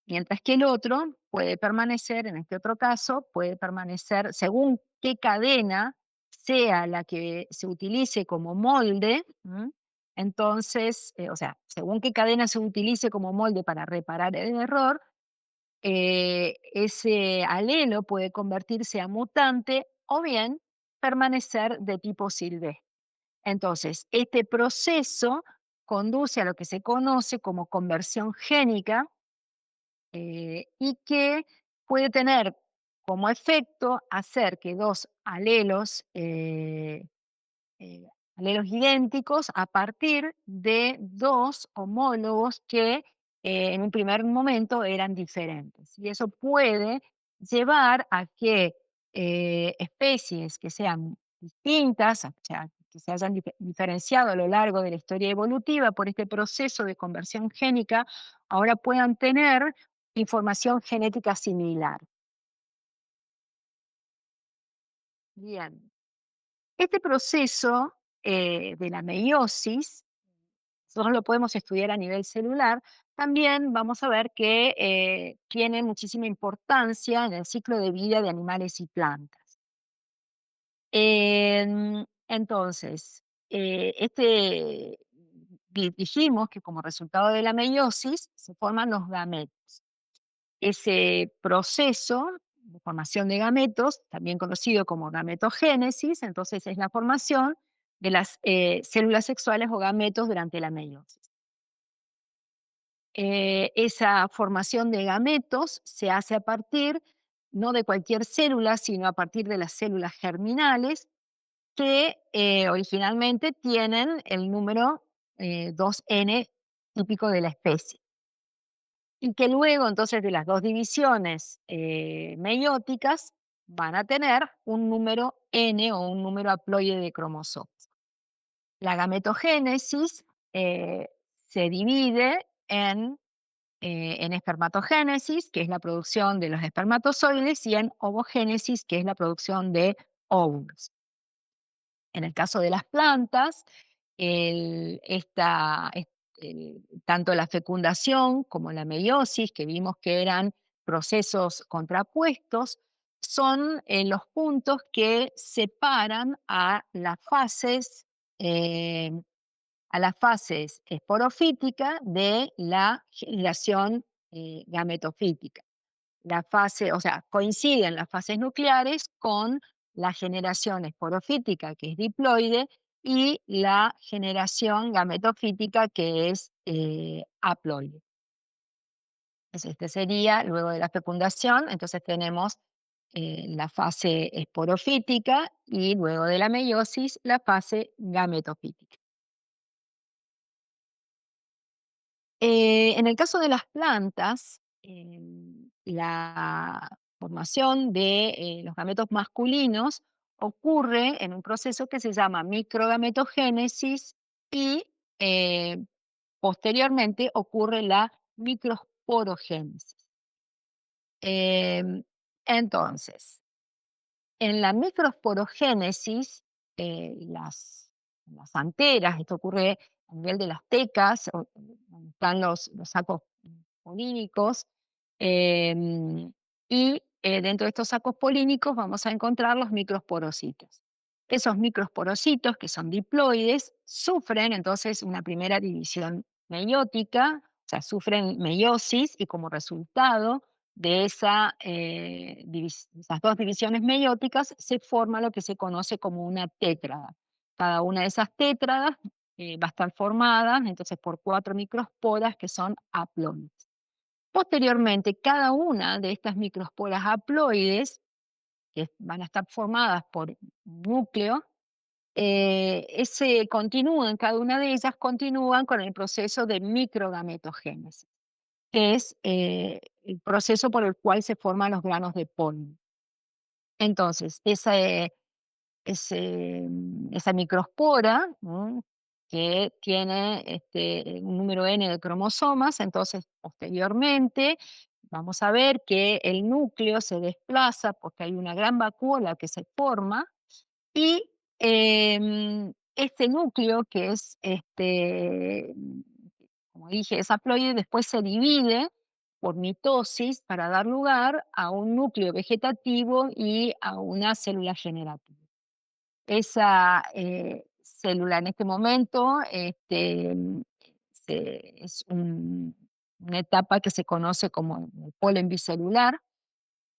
Mientras que el otro puede permanecer, en este otro caso, puede permanecer según qué cadena sea la que se utilice como molde. Entonces, o sea, según qué cadena se utilice como molde para reparar el error, ese alelo puede convertirse a mutante o bien permanecer de tipo silvestre. Entonces, este proceso conduce a lo que se conoce como conversión génica y que puede tener como efecto hacer que dos eh, alelos idénticos a partir de dos homólogos que en un primer momento eran diferentes. Y eso puede llevar a que especies que sean distintas, o sea, que se hayan diferenciado a lo largo de la historia evolutiva por este proceso de conversión génica, ahora puedan tener información genética similar. Bien, este proceso de la meiosis nosotros lo podemos estudiar a nivel celular, también vamos a ver que tiene muchísima importancia en el ciclo de vida de animales y plantas. Entonces, dijimos que como resultado de la meiosis se forman los gametos. Ese proceso de formación de gametos, también conocido como gametogénesis, entonces es la formación de las células sexuales o gametos durante la meiosis. Esa formación de gametos se hace a partir no de cualquier célula, sino a partir de las células germinales que originalmente tienen el número 2N típico de la especie. Y que luego entonces de las dos divisiones meióticas van a tener un número N o un número haploide de cromosomas. La gametogénesis se divide en espermatogénesis, que es la producción de los espermatozoides, y en ovogénesis, que es la producción de óvulos. En el caso de las plantas, tanto la fecundación como la meiosis, que vimos que eran procesos contrapuestos, son los puntos que separan eh, a las fases esporofítica de la generación gametofítica. La fase, o sea, coinciden las fases nucleares con la generación esporofítica, que es diploide, y la generación gametofítica, que es haploide. Entonces, este sería, luego de la fecundación, entonces tenemos la fase esporofítica y luego de la meiosis, la fase gametofítica. En el caso de las plantas, la formación de los gametos masculinos ocurre en un proceso que se llama microgametogénesis y eh, posteriormente ocurre la microsporogénesis. Em, entonces, en la microsporogénesis, las anteras, esto ocurre a nivel de las tecas, donde están los sacos polínicos, y dentro de estos sacos polínicos vamos a encontrar los microsporocitos. Esos microsporocitos, que son diploides, sufren entonces una primera división meiótica, o sea, sufren meiosis y como resultado de esas dos divisiones meióticas se forma lo que se conoce como una tétrada. Cada una de esas tétradas va a estar formada entonces por 4 microsporas que son haploides. Posteriormente, cada una de estas microsporas haploides, que van a estar formadas por un núcleo, cada una de ellas continúan con el proceso de microgametogénesis, que es el proceso por el cual se forman los granos de polen. Entonces, esa microspora, ¿no? Que tiene un número n de cromosomas, entonces posteriormente vamos a ver que el núcleo se desplaza porque hay una gran vacuola que se forma y este núcleo que es, como dije, es haploide, después se divide por mitosis para dar lugar a un núcleo vegetativo y a una célula generativa. Esa célula en este momento es una etapa que se conoce como el polen bicelular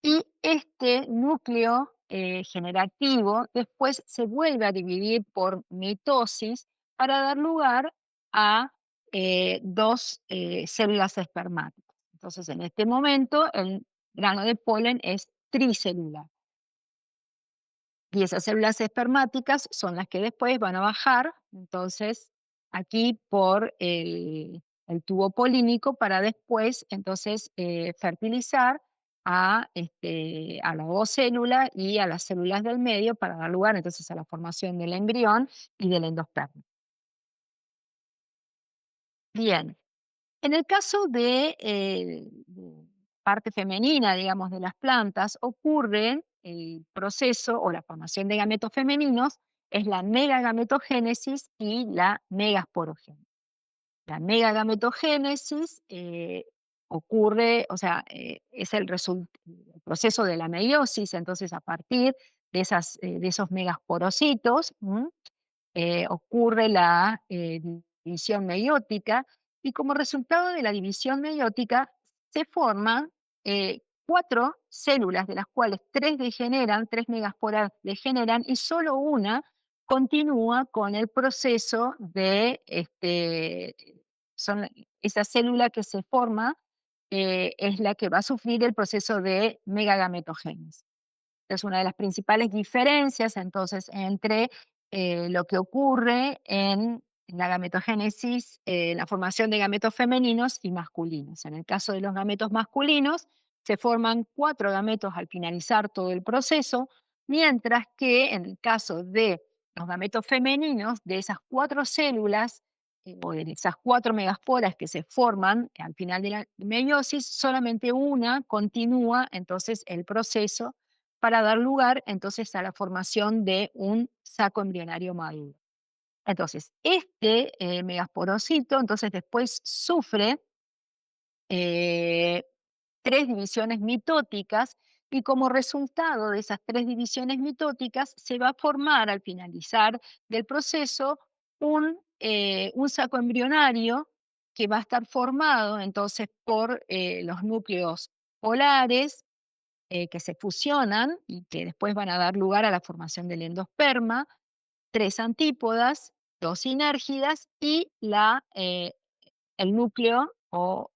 y este núcleo generativo después se vuelve a dividir por mitosis para dar lugar a dos células espermáticas. Entonces, en este momento, el grano de polen es tricelular. Y esas células espermáticas son las que después van a bajar, entonces, aquí por el tubo polínico para después, entonces, fertilizar a la ovocélula y a las células del medio para dar lugar, entonces, a la formación del embrión y del endospermo. Bien, en el caso de parte femenina, digamos, de las plantas, ocurre el proceso o la formación de gametos femeninos, es la megagametogénesis y la megasporogénesis. La megagametogénesis ocurre, o sea, es el proceso de la meiosis, entonces a partir de esos megasporocitos, ocurre la división meiótica y como resultado de la división meiótica se forman 4 células, de las cuales 3 degeneran, 3 megasporas degeneran y solo una continúa con el proceso esa célula que se forma es la que va a sufrir el proceso de megagametogénesis. Es una de las principales diferencias, entonces, entre lo que ocurre en la gametogénesis, la formación de gametos femeninos y masculinos. En el caso de los gametos masculinos, se forman 4 gametos al finalizar todo el proceso, mientras que en el caso de los gametos femeninos, de esas 4 células, o de esas 4 megasporas que se forman al final de la meiosis, solamente una continúa entonces el proceso para dar lugar entonces a la formación de un saco embrionario maduro. Entonces, este megasporocito, entonces después sufre eh, 3 divisiones mitóticas y como resultado de esas 3 divisiones mitóticas se va a formar al finalizar del proceso un saco embrionario que va a estar formado entonces por los núcleos polares que se fusionan y que después van a dar lugar a la formación del endosperma, 3 antípodas, 2 sinérgidas y el núcleo o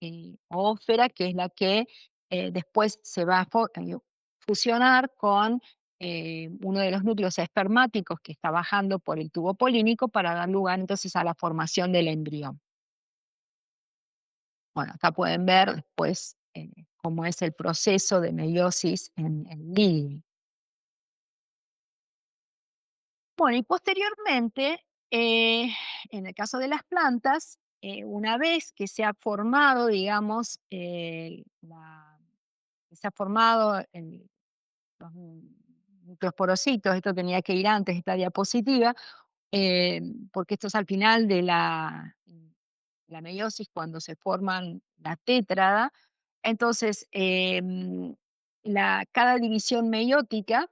ósfera, que es la que después se va a fusionar con uno de los núcleos espermáticos que está bajando por el tubo polínico para dar lugar entonces a la formación del embrión. Bueno, acá pueden ver después cómo es el proceso de meiosis en Lily. Bueno, y posteriormente, en el caso de las plantas, una vez que se ha formado, digamos, que se ha formado los núcleos porocitos, esto tenía que ir antes, esta diapositiva, eh, porque esto es al final de la meiosis, cuando se forman la tétrada. Entonces, cada división meiótica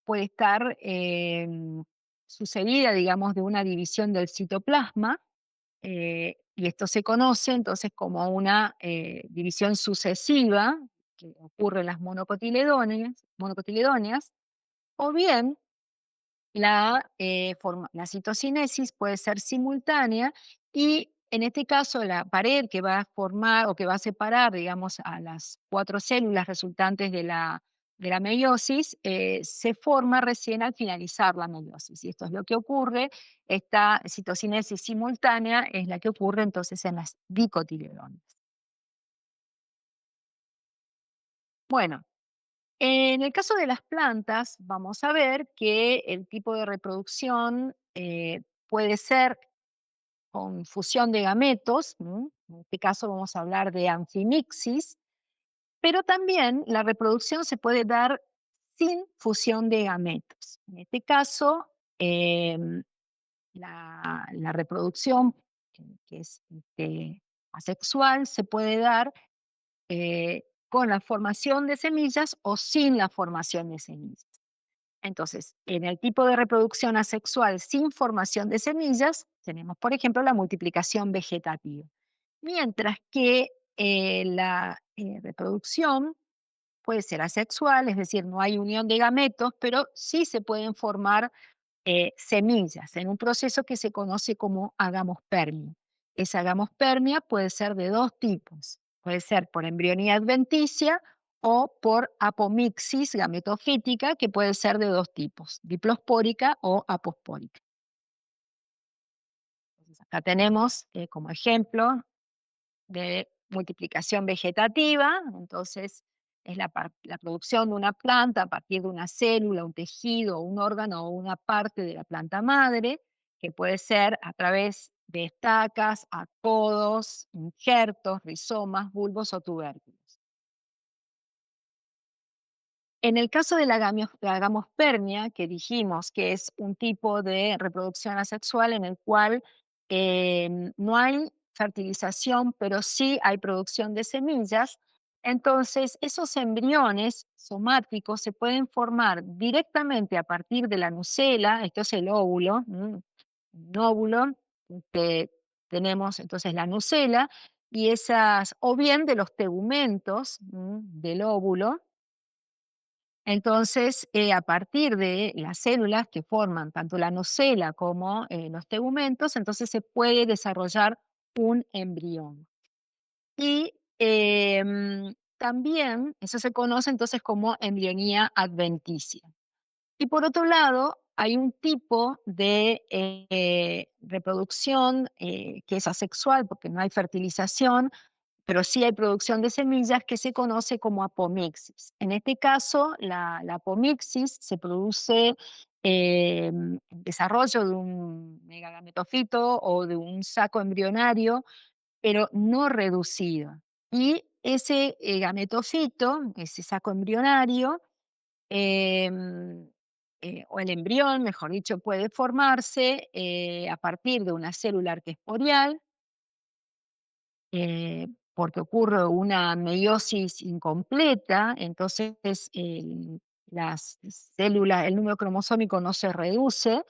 puede estar sucedida, digamos, de una división del citoplasma, y esto se conoce entonces como una división sucesiva que ocurre en las monocotiledóneas, o bien la citocinesis puede ser simultánea y en este caso la pared que va a formar o que va a separar, digamos, a las 4 células resultantes de la meiosis, se forma recién al finalizar la meiosis. Y esto es lo que ocurre, esta citocinesis simultánea es la que ocurre entonces en las dicotiledóneas. Bueno, en el caso de las plantas, vamos a ver que el tipo de reproducción puede ser con fusión de gametos, en este caso vamos a hablar de anfimixis, pero también la reproducción se puede dar sin fusión de gametos. En este caso, la reproducción, que es asexual, se puede dar con la formación de semillas o sin la formación de semillas. Entonces, en el tipo de reproducción asexual sin formación de semillas, tenemos, por ejemplo, la multiplicación vegetativa. Mientras que la reproducción puede ser asexual, es decir, no hay unión de gametos, pero sí se pueden formar semillas en un proceso que se conoce como agamospermia. Esa agamospermia puede ser de dos tipos. Puede ser por embrionía adventicia o por apomixis gametofítica, que puede ser de dos tipos, diplospórica o apospórica. Entonces, acá tenemos como ejemplo de multiplicación vegetativa, entonces es la producción de una planta a partir de una célula, un tejido, un órgano o una parte de la planta madre, que puede ser a través de estacas, acodos, injertos, rizomas, bulbos o tubérculos. En el caso de la gamospermia, que dijimos que es un tipo de reproducción asexual en el cual no hay fertilización, pero sí hay producción de semillas, entonces esos embriones somáticos se pueden formar directamente a partir de la nucela, esto es el óvulo, un óvulo, que tenemos entonces la nucela, y esas, o bien de los tegumentos del óvulo. Entonces, a partir de las células que forman tanto la nucela como los tegumentos, entonces se puede desarrollar un embrión. Y también eso se conoce entonces como embrionía adventicia. Y por otro lado, hay un tipo de reproducción que es asexual porque no hay fertilización, pero sí hay producción de semillas que se conoce como apomixis. En este caso, la apomixis se produce el desarrollo de un megagametofito o de un saco embrionario, pero no reducido. Y ese gametofito, ese saco embrionario, o el embrión, mejor dicho, puede formarse a partir de una célula arquesporial, porque ocurre una meiosis incompleta, entonces las células, el número cromosómico no se reduce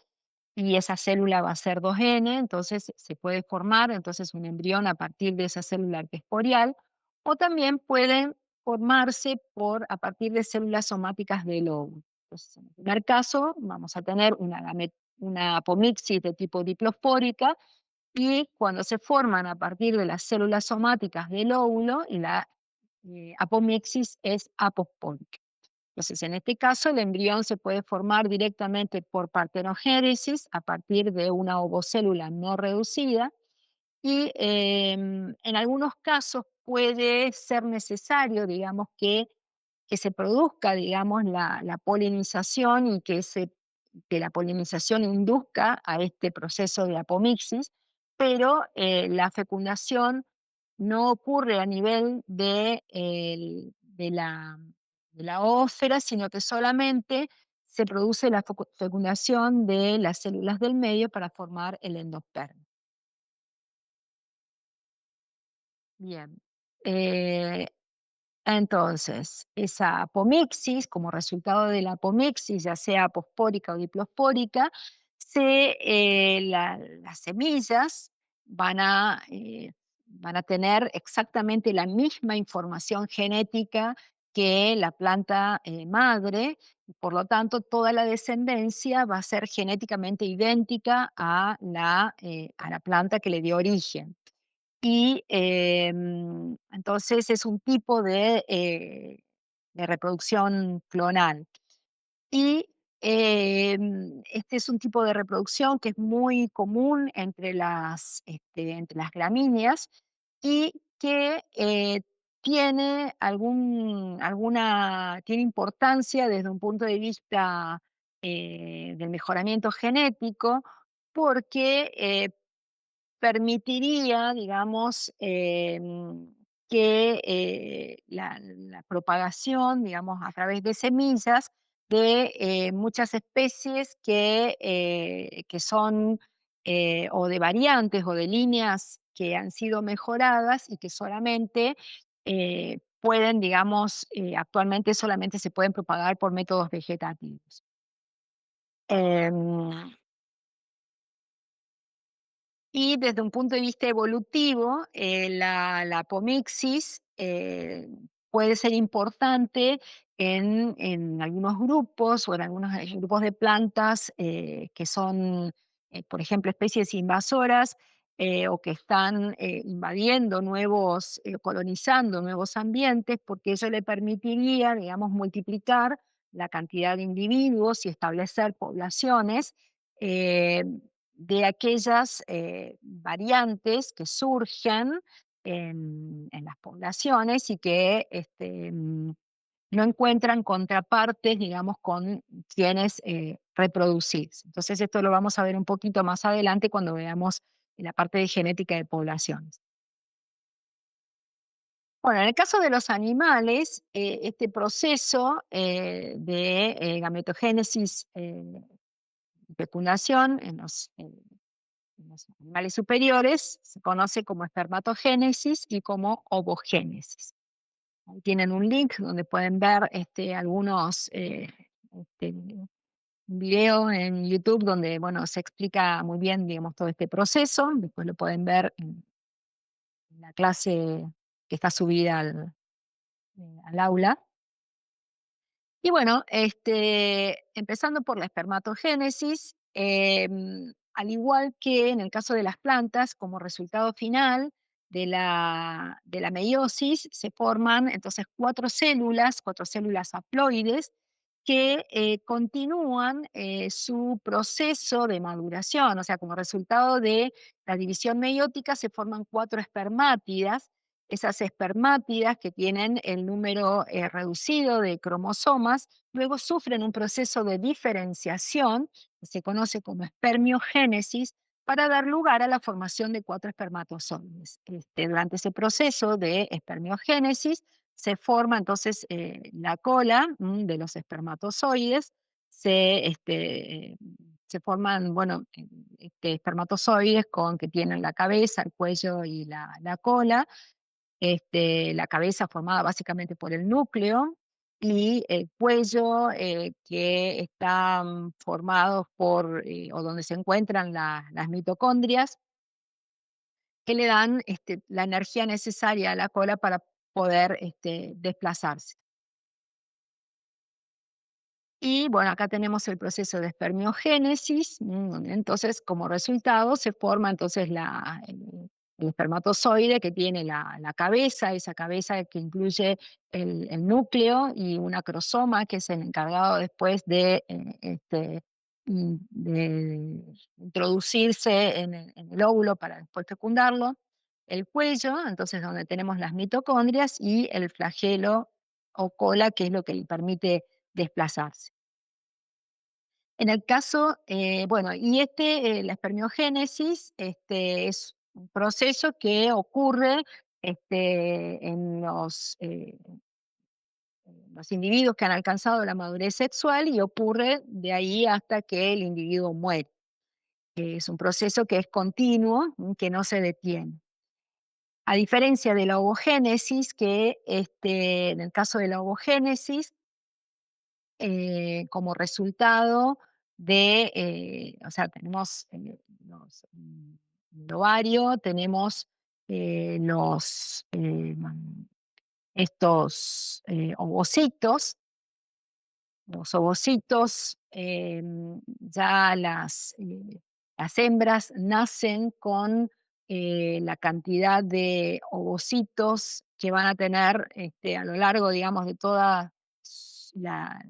y esa célula va a ser 2N, entonces se puede formar entonces un embrión a partir de esa célula esporial, o también pueden formarse a partir de células somáticas del óvulo. Entonces, en el primer caso, vamos a tener una apomixis de tipo diplofórica, y cuando se forman a partir de las células somáticas del óvulo, y la apomixis es apospórica. Entonces, en este caso, el embrión se puede formar directamente por partenogénesis a partir de una ovocélula no reducida, y en algunos casos puede ser necesario, digamos, que se produzca, digamos, la polinización, y que la polinización induzca a este proceso de apomixis, pero la fecundación no ocurre a nivel de la ósfera, sino que solamente se produce la fecundación de las células del medio para formar el endospermo. Bien. Eh, Entonces, esa apomixis, como resultado de la apomixis, ya sea apospórica o diplofórica, las semillas van van a tener exactamente la misma información genética que la planta madre, y por lo tanto toda la descendencia va a ser genéticamente idéntica a la planta que le dio origen. Y, entonces es un tipo de reproducción clonal. Y, este es un tipo de reproducción que es muy común entre las gramíneas, y que, tiene importancia desde un punto de vista, del mejoramiento genético, porque, permitiría, digamos, que la propagación, digamos, a través de semillas de muchas especies que son, o de variantes o de líneas que han sido mejoradas y que solamente pueden, digamos, actualmente solamente se pueden propagar por métodos vegetativos. Em, Y desde un punto de vista evolutivo, la apomixis puede ser importante en algunos grupos, o en algunos grupos de plantas que son, por ejemplo, especies invasoras, o que están invadiendo colonizando nuevos ambientes, porque eso le permitiría, digamos, multiplicar la cantidad de individuos y establecer poblaciones. eh, de aquellas variantes que surgen en las poblaciones, y que no encuentran contrapartes, digamos, con quienes reproducirse. Entonces, esto lo vamos a ver un poquito más adelante cuando veamos la parte de genética de poblaciones. Bueno, en el caso de los animales, este proceso de gametogénesis y fecundación en los animales superiores se conoce como espermatogénesis y como ovogénesis. Ahí tienen un link donde pueden ver este, un video en YouTube donde, bueno, se explica muy bien, digamos, todo este proceso. Después lo pueden ver en la clase que está subida al aula. Y bueno, empezando por la espermatogénesis, al igual que en el caso de las plantas, como resultado final de la meiosis, se forman entonces cuatro células haploides, que continúan su proceso de maduración. O sea, como resultado de la división meiótica se forman cuatro espermátidas. Esas espermátidas, que tienen el número reducido de cromosomas, luego sufren un proceso de diferenciación, que se conoce como espermiogénesis, para dar lugar a la formación de cuatro espermatozoides. Durante ese proceso de espermiogénesis se forma entonces la cola de los espermatozoides, se forman, bueno, espermatozoides que tienen la cabeza, el cuello y la cola. La cabeza formada básicamente por el núcleo y el cuello, que está formado o donde se encuentran las mitocondrias, que le dan la energía necesaria a la cola para poder desplazarse. Y bueno, acá tenemos el proceso de espermiogénesis, donde entonces como resultado se forma entonces el espermatozoide que tiene la cabeza, esa cabeza que incluye el núcleo y un acrosoma que es el encargado después de introducirse en el óvulo para después fecundarlo. El cuello, entonces donde tenemos las mitocondrias y el flagelo o cola, que es lo que le permite desplazarse. En el caso, bueno, y la espermiogénesis, es un proceso que ocurre en los individuos que han alcanzado la madurez sexual y ocurre de ahí hasta que el individuo muere. Es un proceso que es continuo, que no se detiene. A diferencia de la ovogénesis, que en el caso de la ovogénesis, como resultado o sea, tenemos el ovario, tenemos los, estos ovocitos. Los ovocitos, ya las hembras nacen con la cantidad de ovocitos que van a tener a lo largo, digamos, de toda la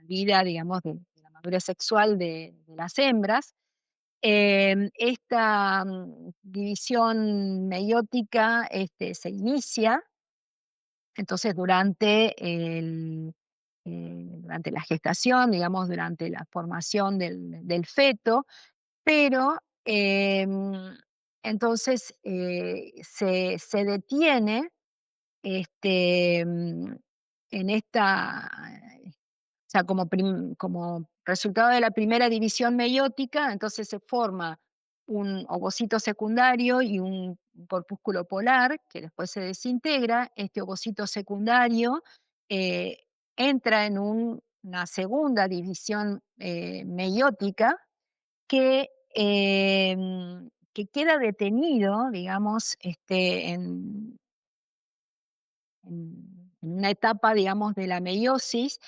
vida, digamos, de la madurez sexual de las hembras. Esta división meiótica se inicia entonces durante la gestación, digamos, durante la formación del feto, pero entonces se detiene este, mm, en esta, o sea, como resultado de la primera división meiótica, entonces se forma un ovocito secundario y un corpúsculo polar que después se desintegra. Este ovocito secundario eh, entra en una segunda división meiótica que, que queda detenido, digamos, en una etapa, digamos, de la meiosis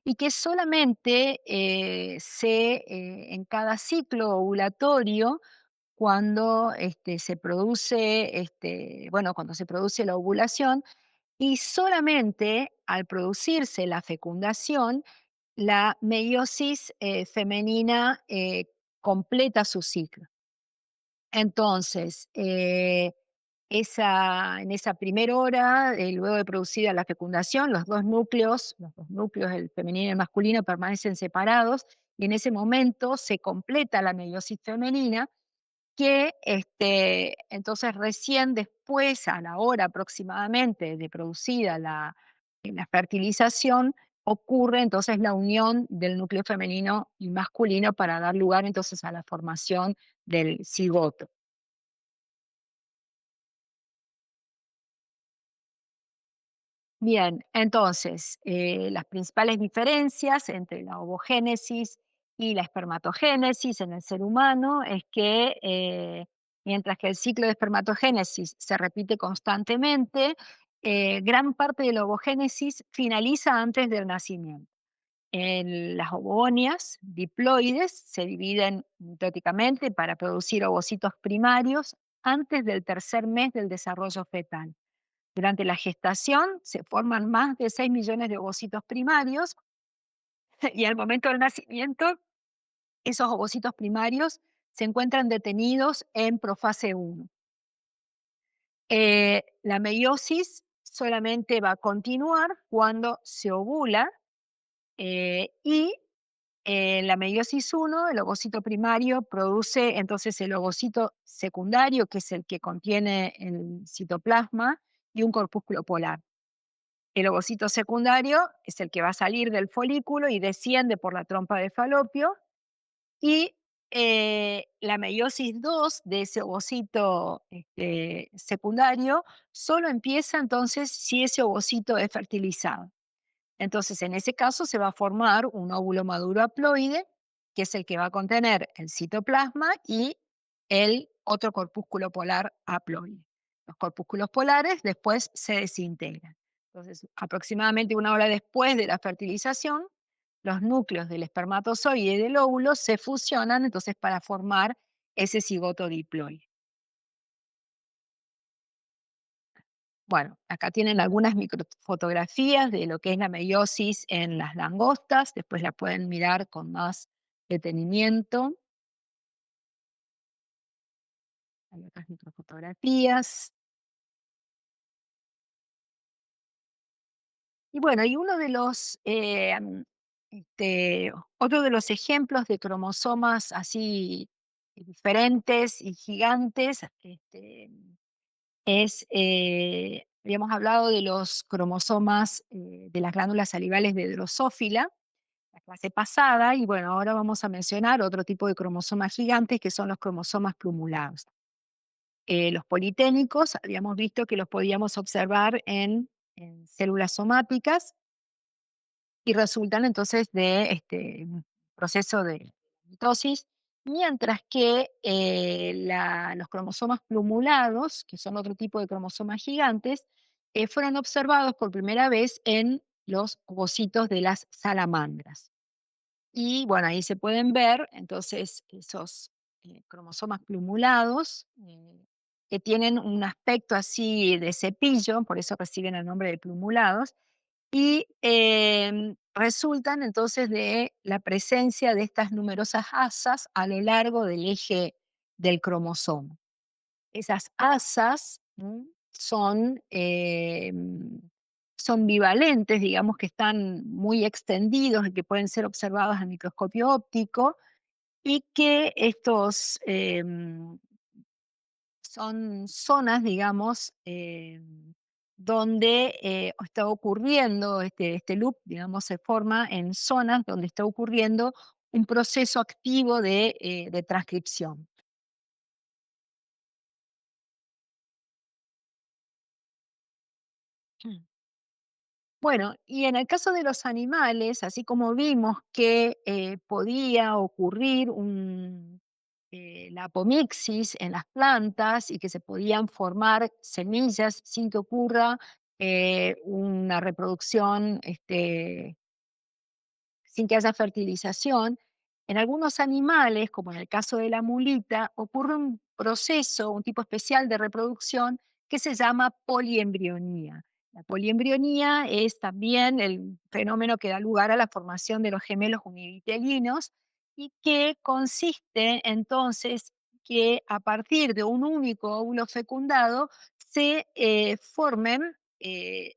y que solamente en cada ciclo ovulatorio, cuando cuando se produce la ovulación, y solamente al producirse la fecundación, la meiosis femenina completa su ciclo. Entonces, en esa primera hora, luego de producida la fecundación, los dos núcleos, el femenino y el masculino, permanecen separados y en ese momento se completa la meiosis femenina que entonces recién después, a la hora aproximadamente de producida la fertilización, ocurre entonces la unión del núcleo femenino y masculino para dar lugar entonces a la formación del cigoto. Bien, entonces, las principales diferencias entre la ovogénesis y la espermatogénesis en el ser humano es que mientras que el ciclo de espermatogénesis se repite constantemente, gran parte de la ovogénesis finaliza antes del nacimiento. Las ovonias diploides se dividen mitóticamente para producir ovocitos primarios antes del tercer mes del desarrollo fetal. Durante la gestación se forman más de 6 millones de ovocitos primarios y al momento del nacimiento esos ovocitos primarios se encuentran detenidos en profase 1. La meiosis solamente va a continuar cuando se ovula y en la meiosis 1 el ovocito primario produce entonces el ovocito secundario, que es el que contiene el citoplasma y un corpúsculo polar. El ovocito secundario es el que va a salir del folículo y desciende por la trompa de falopio. Y la meiosis 2 de ese ovocito secundario solo empieza entonces si ese ovocito es fertilizado. Entonces, en ese caso se va a formar un óvulo maduro haploide, que es el que va a contener el citoplasma y el otro corpúsculo polar haploide. Los corpúsculos polares después se desintegran. Entonces, aproximadamente una hora después de la fertilización, los núcleos del espermatozoide y del óvulo se fusionan entonces para formar ese cigoto diploide. Bueno, acá tienen algunas microfotografías de lo que es la meiosis en las langostas, después la pueden mirar con más detenimiento. Hay otras microfotografías. Y bueno, y uno de los, otro de los ejemplos de cromosomas así diferentes y gigantes, habíamos hablado de los cromosomas de las glándulas salivales de Drosófila, la clase pasada, y bueno, ahora vamos a mencionar otro tipo de cromosomas gigantes que son los cromosomas plumulados. Los politénicos, habíamos visto que los podíamos observar en células somáticas y resultan entonces de un proceso de mitosis, mientras que los cromosomas plumulados, que son otro tipo de cromosomas gigantes, fueron observados por primera vez en los ovocitos de las salamandras. Y bueno, ahí se pueden ver entonces esos cromosomas plumulados que tienen un aspecto así de cepillo, por eso reciben el nombre de plumulados, y resultan entonces de la presencia de estas numerosas asas a lo largo del eje del cromosoma. Esas asas son bivalentes, digamos que están muy extendidos y que pueden ser observados al microscopio óptico, y que estos son zonas, digamos, donde está ocurriendo, este loop, digamos, se forma en zonas donde está ocurriendo un proceso activo de transcripción. Bueno, y en el caso de los animales, así como vimos que podía ocurrir la apomixis en las plantas y que se podían formar semillas sin que ocurra una reproducción sin que haya fertilización, en algunos animales, como en el caso de la mulita, ocurre un proceso, un tipo especial de reproducción que se llama poliembrionía. La poliembrionía es también el fenómeno que da lugar a la formación de los gemelos univitelinos y que consiste entonces que a partir de un único óvulo fecundado se formen eh,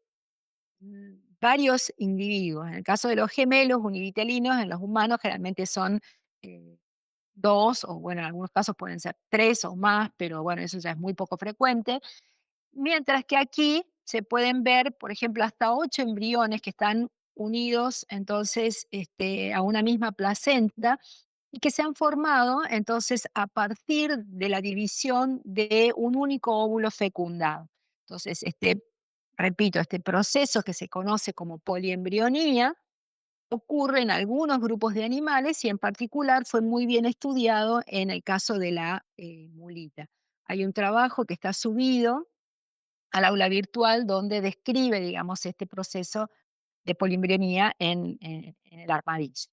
varios individuos. En el caso de los gemelos univitelinos, en los humanos generalmente son eh, dos, o bueno, en algunos casos pueden ser tres o más, pero bueno, eso ya es muy poco frecuente. Mientras que aquí se pueden ver, por ejemplo, hasta 8 embriones que están unidos entonces a una misma placenta y que se han formado entonces a partir de la división de un único óvulo fecundado. Entonces, repito, este proceso que se conoce como poliembrionía ocurre en algunos grupos de animales y en particular fue muy bien estudiado en el caso de la mulita. Hay un trabajo que está subido al aula virtual donde describe, digamos, este proceso de poliembrionía en el armadillo.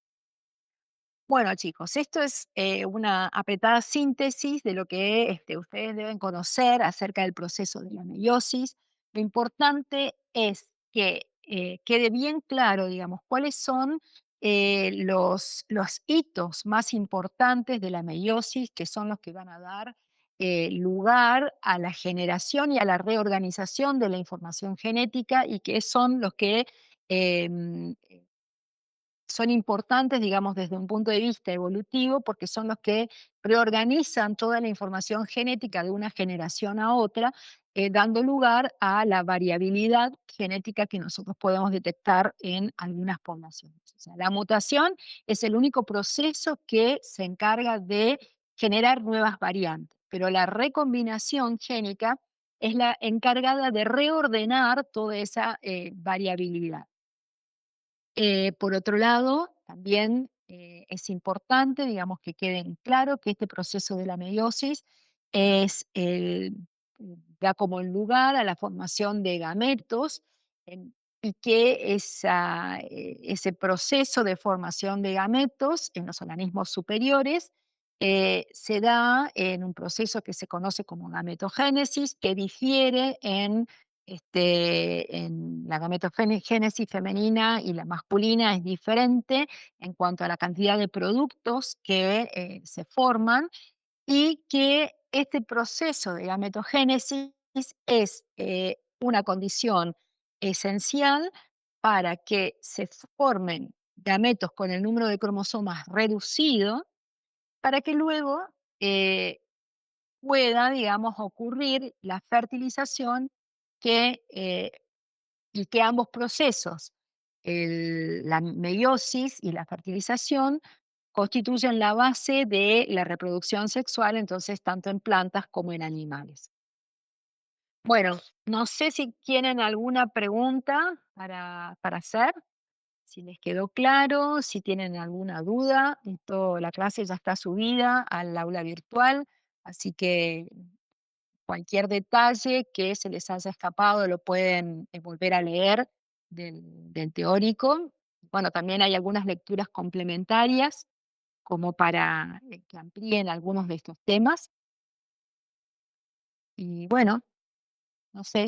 Bueno, chicos, esto es una apretada síntesis de lo que ustedes deben conocer acerca del proceso de la meiosis. Lo importante es que quede bien claro, digamos, cuáles son los hitos más importantes de la meiosis, que son los que van a dar lugar a la generación y a la reorganización de la información genética y que son los que em, son importantes, digamos, desde un punto de vista evolutivo, porque son los que reorganizan toda la información genética de una generación a otra dando lugar a la variabilidad genética que nosotros podemos detectar en algunas poblaciones. O sea, la mutación es el único proceso que se encarga de generar nuevas variantes, pero la recombinación génica es la encargada de reordenar toda esa variabilidad. Por otro lado, también es importante, digamos, que quede en claro que este proceso de la meiosis es da como lugar a la formación de gametos y que ese proceso de formación de gametos en los organismos superiores se da en un proceso que se conoce como gametogénesis, que difiere en la gametogénesis femenina y la masculina es diferente en cuanto a la cantidad de productos que se forman y que este proceso de gametogénesis es una condición esencial para que se formen gametos con el número de cromosomas reducido, para que luego eh, pueda, digamos, ocurrir la fertilización que y que ambos procesos, la meiosis y la fertilización, constituyen la base de la reproducción sexual, entonces, tanto en plantas como en animales. Bueno, no sé si tienen alguna pregunta para hacer, si les quedó claro, si tienen alguna duda. La clase ya está subida al aula virtual, así que cualquier detalle que se les haya escapado lo pueden volver a leer del teórico. Bueno, también hay algunas lecturas complementarias como para que amplíen algunos de estos temas. Y bueno, no sé,